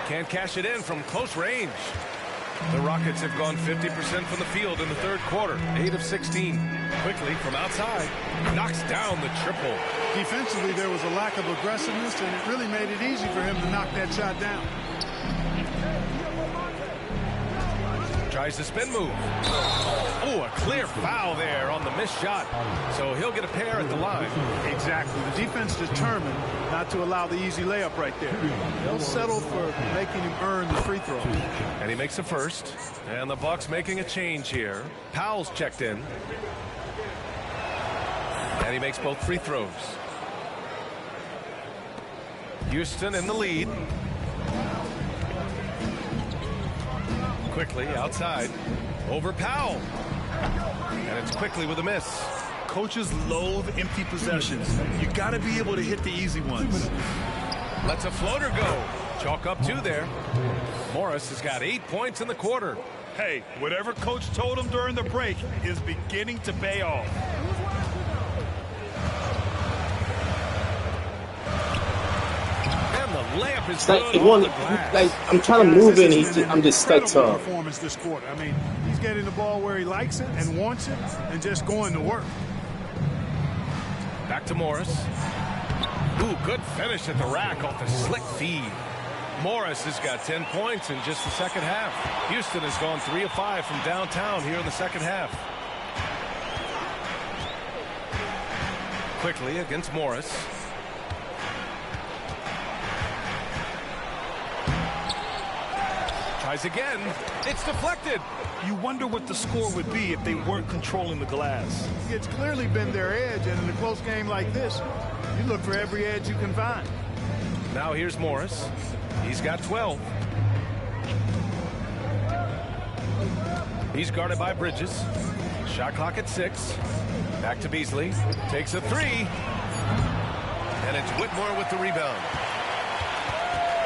Can't cash it in from close range. The Rockets have gone 50% from the field in the third quarter. 8 of 16. Quickly from outside. Knocks down the triple. Defensively, there was a lack of aggressiveness, and it really made it easy for him to knock that shot down. Tries the spin move. Oh, a clear foul there on the missed shot. So he'll get a pair at the line. Exactly. The defense determined not to allow the easy layup right there. They'll settle for making him earn the free throw. And he makes the first. And the Bucks making a change here. Powell's checked in. And he makes both free throws. Houston in the lead. Quickly outside. Over Powell. And it's quickly with a miss. Coaches loathe empty possessions. You got to be able to hit the easy ones. Lets a floater go. Chalk up 2 there. Morris has got 8 points in the quarter. Hey, whatever coach told him during the break is beginning to pay off. Layup is like, I'm trying to move in. I'm just stuck to him. Performance this quarter. I mean, he's getting the ball where he likes it and wants it, and just going to work. Back to Morris. Ooh, good finish at the rack off the slick feed. Morris has got 10 points in just the second half. Houston has gone 3 of 5 from downtown here in the second half. Quickly against Morris. Tries again. It's deflected. You wonder what the score would be if they weren't controlling the glass. It's clearly been their edge, and in a close game like this, you look for every edge you can find. Now here's Morris. He's got 12. He's guarded by Bridges. Shot clock at 6. Back to Beasley. Takes a 3. And it's Whitmore with the rebound.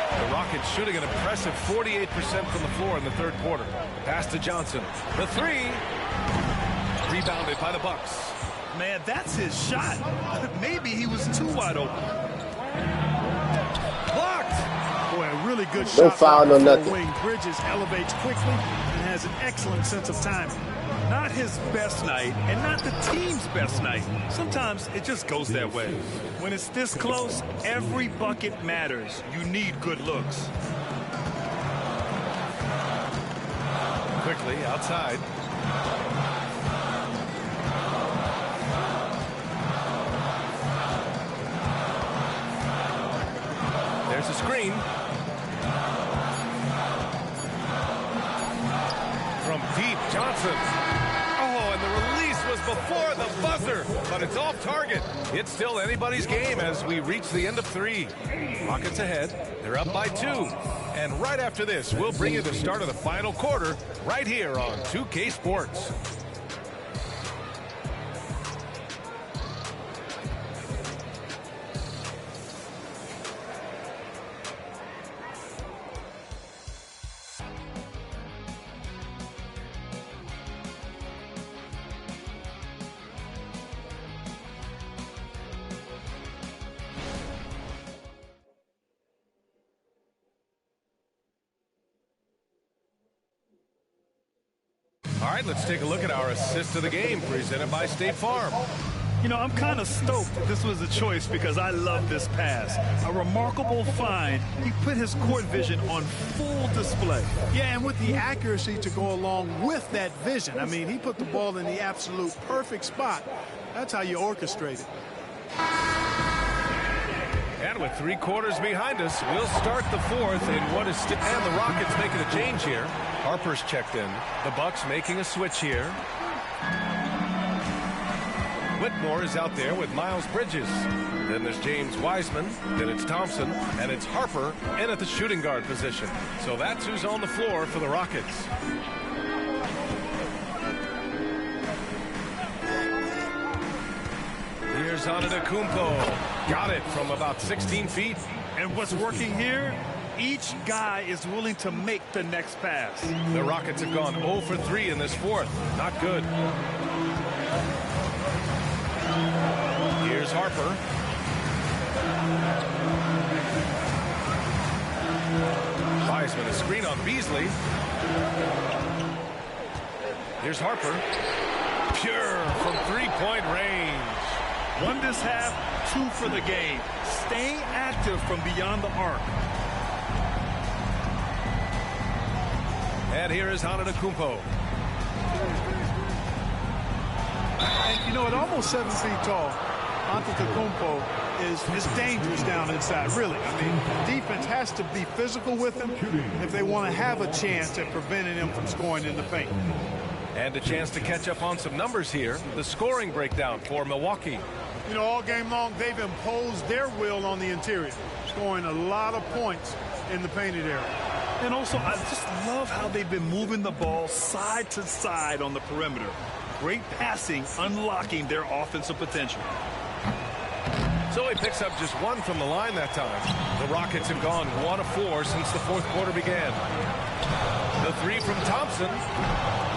The Rockets shooting an impressive 48% from the floor in the third quarter. Pass to Johnson. The 3. Rebounded by the Bucks. Man, that's his shot. Maybe he was too wide open. Blocked. Boy, a really good shot. No foul, no nothing. Wing. Bridges elevates quickly and has an excellent sense of timing. Not his best night, and not the team's best night. Sometimes it just goes that way. When it's this close, every bucket matters. You need good looks. quickly outside. There's a screen. From deep, Johnson. Oh, and the release was before the buzzer, but it's off target. It's still anybody's game as we reach the end of 3. Rockets ahead. They're up by 2. And right after this, we'll bring you the start of the final quarter right here on 2K Sports. All right, let's take a look at our assist of the game presented by State Farm. You know, I'm kind of stoked this was a choice because I love this pass. A remarkable find. He put his court vision on full display. Yeah, and with the accuracy to go along with that vision. I mean, he put the ball in the absolute perfect spot. That's how you orchestrate it. And with 3 quarters behind us, we'll start the 4th in what is still. And the Rockets making a change here. Harper's checked in. The Bucks making a switch here. Whitmore is out there with Miles Bridges. Then there's James Wiseman. Then it's Thompson. And it's Harper in at the shooting guard position. So that's who's on the floor for the Rockets. Here's Antetokounmpo. Got it from about 16 feet. And what's working here? Each guy is willing to make the next pass. The Rockets have gone 0 for 3 in this 4th. Not good. Here's Harper. Wiseman, a screen on Beasley. Here's Harper. Pure from 3-point range. 1 this half, 2 for the game. Staying active from beyond the arc. And here is Antetokounmpo. And, you know, at almost 7 feet tall, Antetokounmpo is dangerous down inside, really. I mean, defense has to be physical with him if they want to have a chance at preventing him from scoring in the paint. And a chance to catch up on some numbers here. The scoring breakdown for Milwaukee. You know, all game long, they've imposed their will on the interior, scoring a lot of points in the painted area. And also, I just love how they've been moving the ball side to side on the perimeter. Great passing, unlocking their offensive potential. So he picks up just 1 from the line that time. The Rockets have gone 1 of 4 since the 4th quarter began. The 3 from Thompson.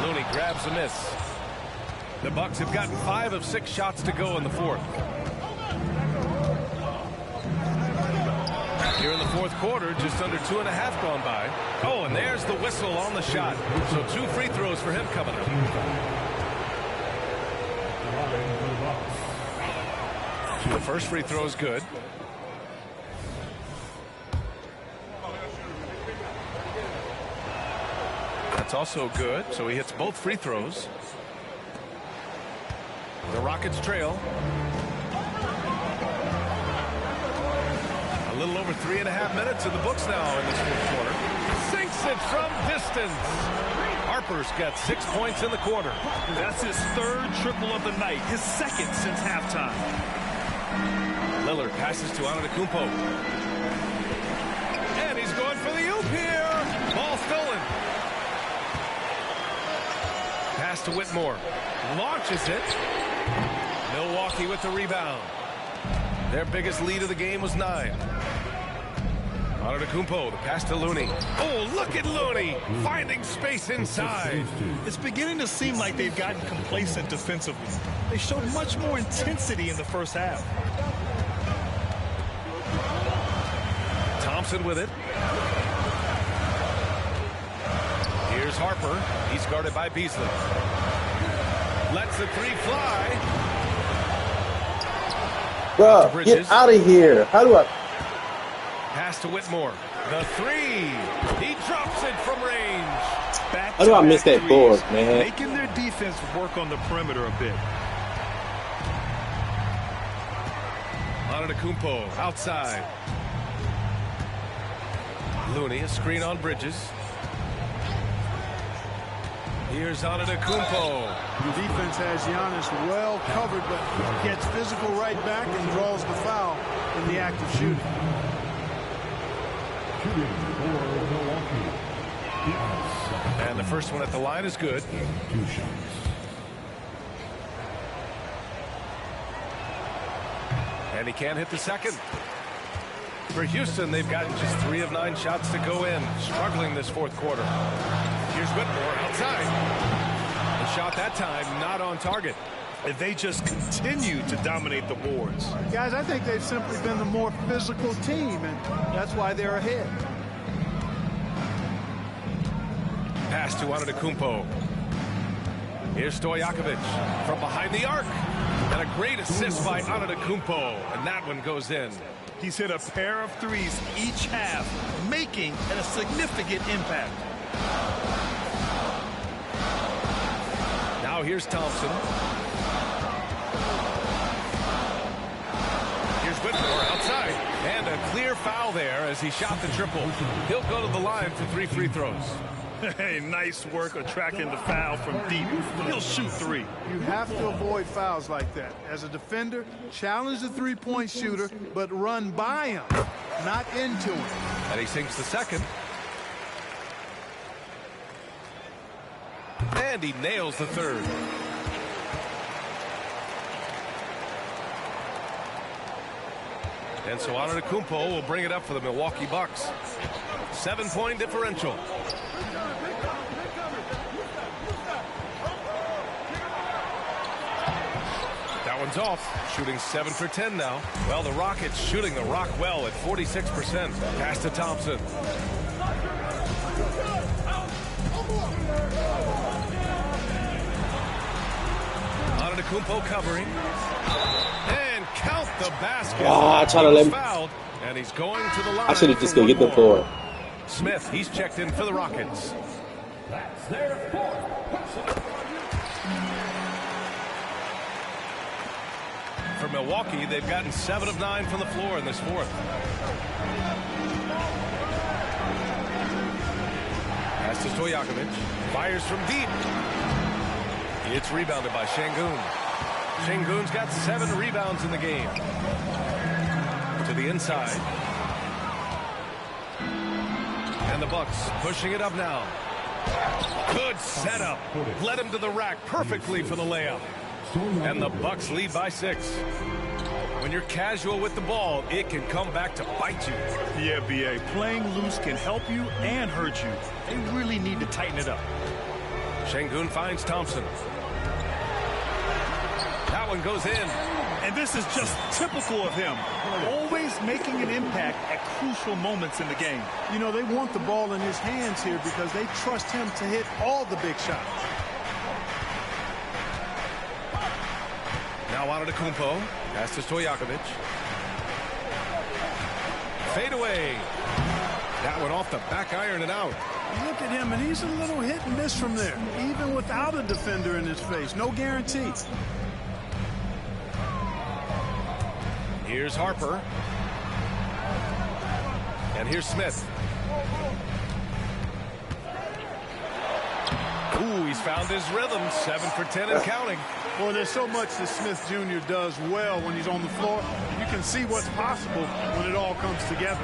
Looney grabs a miss. The Bucks have gotten 5 of 6 shots to go in the 4th. Here in the 4th quarter, just under 2.5 gone by. Oh, and there's the whistle on the shot. So 2 free throws for him coming up. The first free throw is good. That's also good. So he hits both free throws. The Rockets trail. A little over 3.5 minutes in the books now in this 4th quarter. Sinks it from distance. Harper's got 6 points in the quarter. That's his 3rd triple of the night, his 2nd since halftime. Lillard passes to Antetokounmpo. And he's going for the oop here. Ball stolen. Pass to Whitmore. Launches it. Milwaukee with the rebound. Their biggest lead of the game was 9. Antetokounmpo, the pass to Looney. Oh, look at Looney finding space inside. It's beginning to seem like they've gotten complacent defensively. They showed much more intensity in the first half. Thompson with it. Here's Harper. He's guarded by Beasley. Lets the 3 fly. Bro, get out of here. How do I? Pass to Whitmore. The 3. He drops it from range. Back How do I miss that board, man? Making their defense work on the perimeter a bit. Antetokounmpo outside. Looney, a screen on Bridges. Here's Antetokounmpo. The defense has Giannis well covered, but gets physical right back and draws the foul in the act of shooting. And the first one at the line is good. 2 shots. And he can't hit the second. For Houston, they've gotten just 3 of 9 shots to go in. Struggling this fourth quarter. Here's Whitmore outside. The shot that time not on target. And they just continue to dominate the boards. Guys, I think they've simply been the more physical team, and that's why they're ahead. Pass to Antetokounmpo. Here's Stojakovic from behind the arc. And a great assist by Antetokounmpo. And that one goes in. He's hit a pair of threes each half, making a significant impact. Now here's Thompson. Here's Whitmore outside. And a clear foul there as he shot the triple. He'll go to the line for 3 free throws. Hey, nice work attracting the foul from deep. He'll shoot 3. You have to avoid fouls like that. As a defender, challenge the three-point shooter, but run by him, not into him. And he sinks the second. And he nails the third. And so Antetokounmpo will bring it up for the Milwaukee Bucks. 7-point differential. That one's off. Shooting 7 for 10 now. Well, the Rockets shooting the rock well at 46%. Pass to Thompson. Antetokounmpo covering. And count the basket. I try to let him. Fouled, and he's going to the line. I should have just go get the board. Smith, he's checked in for the Rockets. That's their 4th. For Milwaukee, they've gotten 7 of 9 from the floor in this fourth. Pass to Stojakovic. Fires from deep. It's rebounded by Şengün. Şengün's got 7 rebounds in the game. To the inside. And the Bucks pushing it up now. Good setup. Led him to the rack perfectly for the layup. And the Bucks lead by 6. When you're casual with the ball, it can come back to bite you. Yeah, B.A. Playing loose can help you and hurt you. They really need to tighten it up. Şengün finds Thompson. That one goes in. And this is just typical of him. Always making an impact at crucial moments in the game. You know, they want the ball in his hands here because they trust him to hit all the big shots. Now Antetokounmpo. Pass to Stojakovic. Fade away. That one off the back iron and out. Look at him, and he's a little hit and miss from there, even without a defender in his face. No guarantee. Here's Harper. And here's Smith. Ooh, he's found his rhythm. 7 for 10 and counting. Well, there's so much that Smith Jr. does well when he's on the floor. You can see what's possible when it all comes together.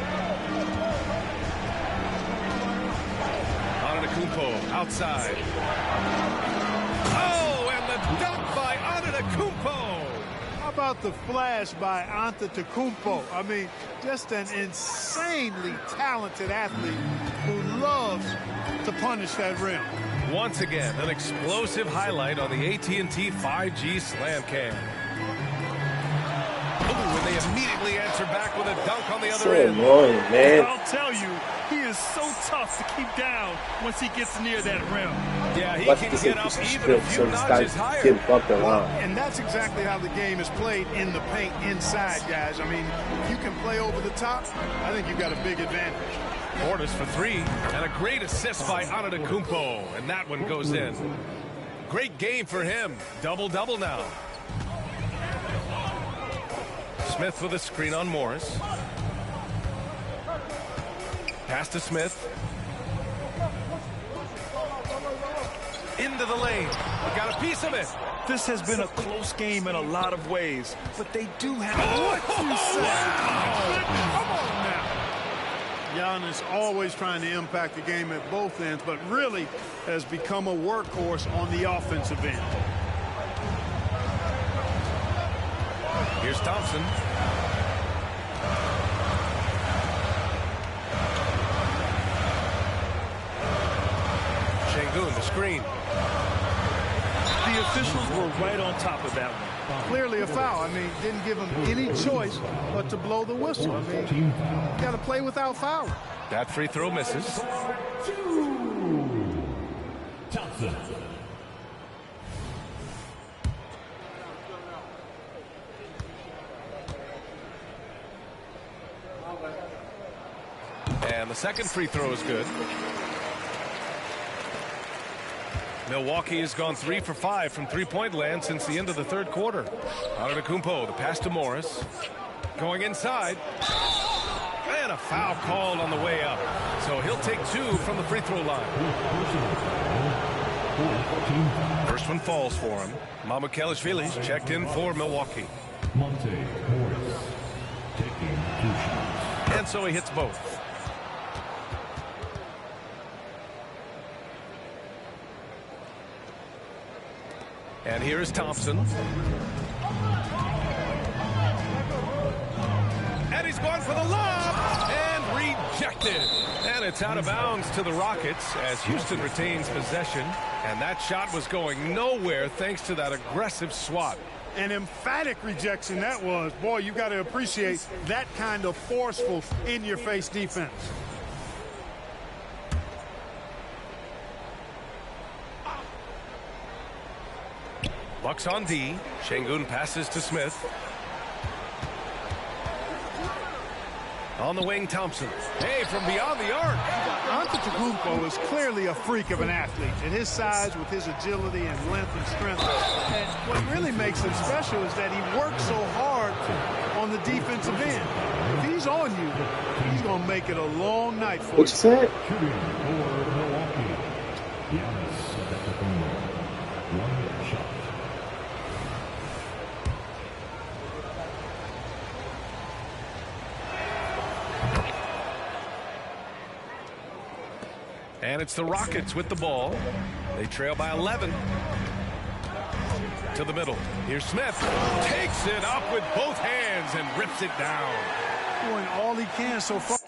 Antetokounmpo outside. Oh, and the dunk by Antetokounmpo. How about the flash by Antetokounmpo? I mean, just an insanely talented athlete who loves to punish that rim. Once again, an explosive highlight on the AT&T 5G Slam Cam. Ooh, and they immediately answer back with a dunk on the other end. Annoying, man. I'll tell you, he is so tough to keep down once he gets near that rim. Yeah, he can get up even a few notches higher. And that's exactly how the game is played in the paint inside, guys. I mean, if you can play over the top, I think you've got a big advantage. Portis for three, and a great assist by Antetokounmpo, and that one goes in. Great game for him. Double-double now. Smith with a screen on Morris. Pass to Smith. Into the lane. Got a piece of it. This has been a close game in a lot of ways, but they do have... What you say? Come on now. Giannis always trying to impact the game at both ends, but really has become a workhorse on the offensive end. Here's Thompson. Şengün, the screen. The officials were right on top of that one. Clearly a foul. I mean, didn't give him any choice but to blow the whistle. I mean, you got to play without fouling. That free throw misses. Thompson. And the second free throw is good. Milwaukee has gone 3 for 5 from three-point land since the end of the third quarter. Antetokounmpo, the pass to Morris. Going inside. And a foul called on the way up. So he'll take 2 from the free throw line. First one falls for him. Mycareer's checked in for Milwaukee. Monte Morris taking 2 shots. And so he hits both. And here is Thompson. And he's going for the lob. And rejected. And it's out of bounds to the Rockets as Houston retains possession. And that shot was going nowhere thanks to that aggressive swat. An emphatic rejection that was. Boy, you got to appreciate that kind of forceful in-your-face defense. Bucks on D. Şengün passes to Smith. On the wing, Thompson. Hey, from beyond the arc. Antetokounmpo is clearly a freak of an athlete. At his size, with his agility and length and strength. And what really makes him special is that he works so hard on the defensive end. If he's on you, he's going to make it a long night for you. What's that? Shooting for Milwaukee. Giannis Antetokounmpo. 1 shot. And it's the Rockets with the ball. They trail by 11. To the middle. Here's Smith. Takes it up with both hands and rips it down. Doing all he can so far.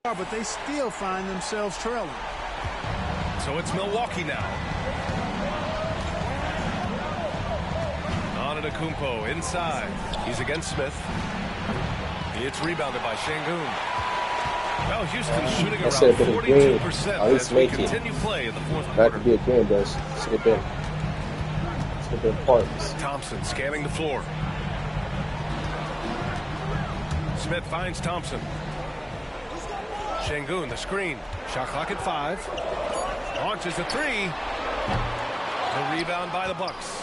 But they still find themselves trailing. So it's Milwaukee now. Antetokounmpo inside. He's against Smith. It's rebounded by Şengün. Well, Houston's shooting around 42% as we continue play in the fourth quarter. That could be a game, guys. Should have been points. Thompson scanning the floor. Smith finds Thompson. Şengün, the screen. Shot clock at 5. Launches a 3. The rebound by the Bucks.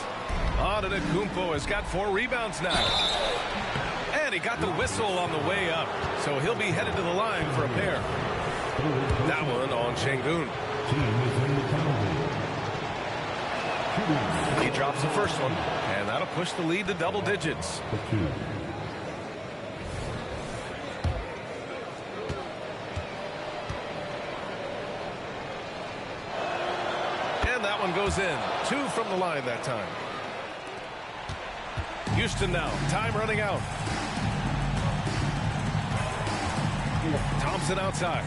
Antetokounmpo has got 4 rebounds now. And he got the whistle on the way up. So he'll be headed to the line for a pair. That one on Şengün. He drops the first one. And that'll push the lead to double digits. Goes in. 2 from the line that time. Houston now. Time running out. Thompson outside.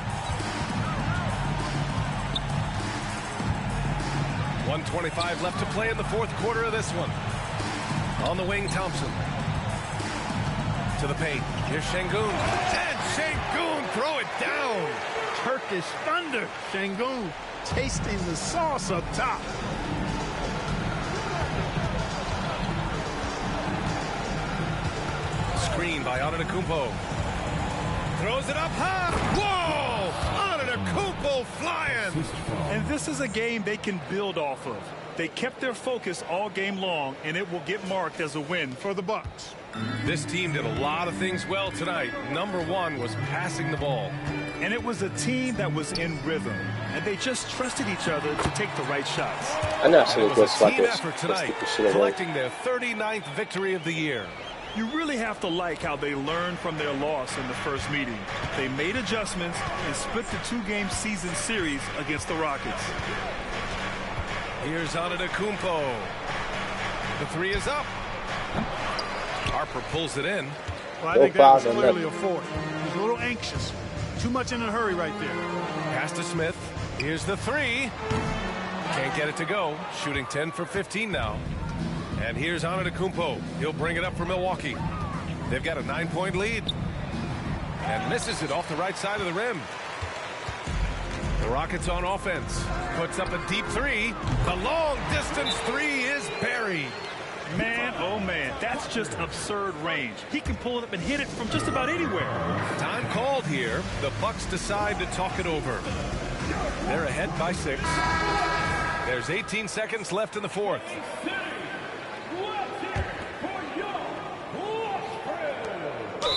1:25 left to play in the fourth quarter of this one. On the wing, Thompson. To the paint. Here's Şengün. And Şengün throw it down. Turkish thunder. Şengün tasting the sauce up top. Screen by Antetokounmpo. Throws it up high. Whoa! Antetokounmpo flying. And this is a game they can build off of. They kept their focus all game long, and it will get marked as a win for the Bucks. This team did a lot of things well tonight. Number one was passing the ball. And it was a team that was in rhythm, and they just trusted each other to take the right shots. And it was a team effort tonight, collecting their 39th victory of the year. You really have to like how they learned from their loss in the first meeting. They made adjustments and split the two-game season series against the Rockets. Here's Antetokounmpo. The three is up. Harper pulls it in. Well, I think that was clearly a fourth. He's a little anxious. Too much in a hurry right there. Pass to Smith. Here's the three. Can't get it to go. Shooting 10 for 15 now. And here's Antetokounmpo. He'll bring it up for Milwaukee. They've got a 9-point lead. And misses it off the right side of the rim. The Rockets on offense. Puts up a deep three. The long distance three is buried. Man, oh man, that's just absurd range. He can pull it up and hit it from just about anywhere. Time called here. The Bucks decide to talk it over. They're ahead by 6. There's 18 seconds left in the fourth.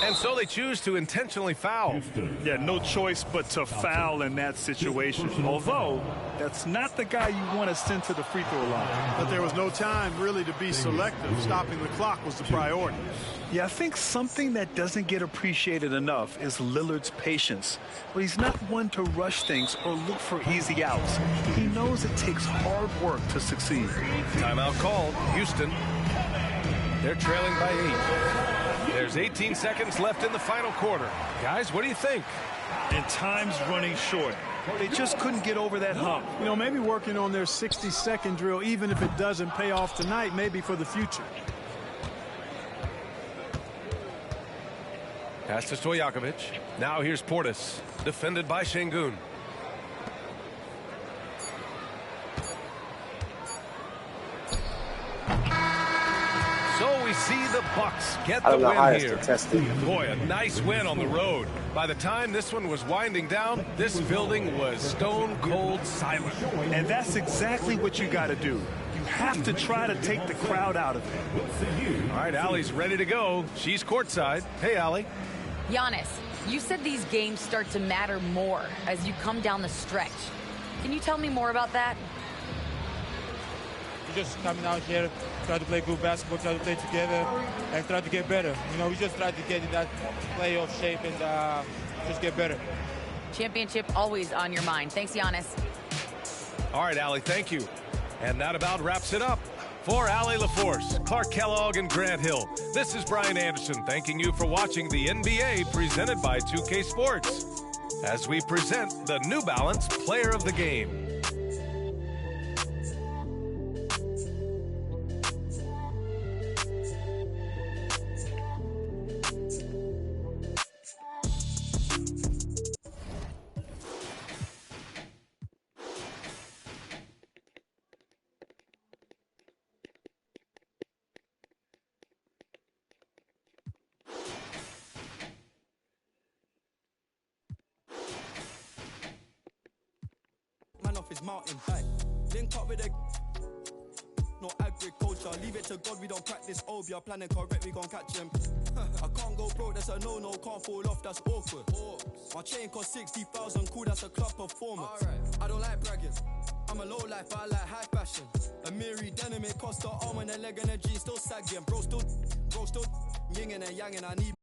And so they choose to intentionally foul. Yeah, no choice but to foul in that situation. Although, that's not the guy you want to send to the free throw line. But there was no time really to be selective. Stopping the clock was the priority. Yeah, I think something that doesn't get appreciated enough is Lillard's patience. But he's not one to rush things or look for easy outs. He knows it takes hard work to succeed. Timeout called. Houston. They're trailing by 8. There's 18 seconds left in the final quarter. Guys, what do you think? And time's running short. They just couldn't get over that hump. You know, maybe working on their 60-second drill, even if it doesn't pay off tonight, maybe for the future. Pass to Stojakovic. Now here's Portis, defended by Şengün. So we see the Bucks get the win here. Boy, a nice win on the road. By the time this one was winding down, this building was stone cold silent. And that's exactly what you got to do. You have to try to take the crowd out of it. All right, Allie's ready to go. She's courtside. Hey, Allie. Giannis, you said these games start to matter more as you come down the stretch. Can you tell me more about that? We're just coming out here, try to play good basketball, try to play together, and try to get better. You know, we just try to get in that playoff shape and just get better. Championship always on your mind. Thanks, Giannis. All right, Allie, thank you. And that about wraps it up. For Allie LaForce, Clark Kellogg, and Grant Hill, this is Brian Anderson thanking you for watching the NBA presented by 2K Sports as we present the New Balance Player of the Game. Off his mountain, hey. Link up with a no agriculture, leave it to God, we don't practice obia, planning correct, we gon' catch him. I can't go broke, that's a no-no, can't fall off, that's awkward. My chain cost 60,000, cool, that's a club performance. I don't like bragging, I'm a low life, I like high fashion. A Miri denim, it cost her arm and a leg and a jeans, still sagging. Bro still yinging and yanging, I need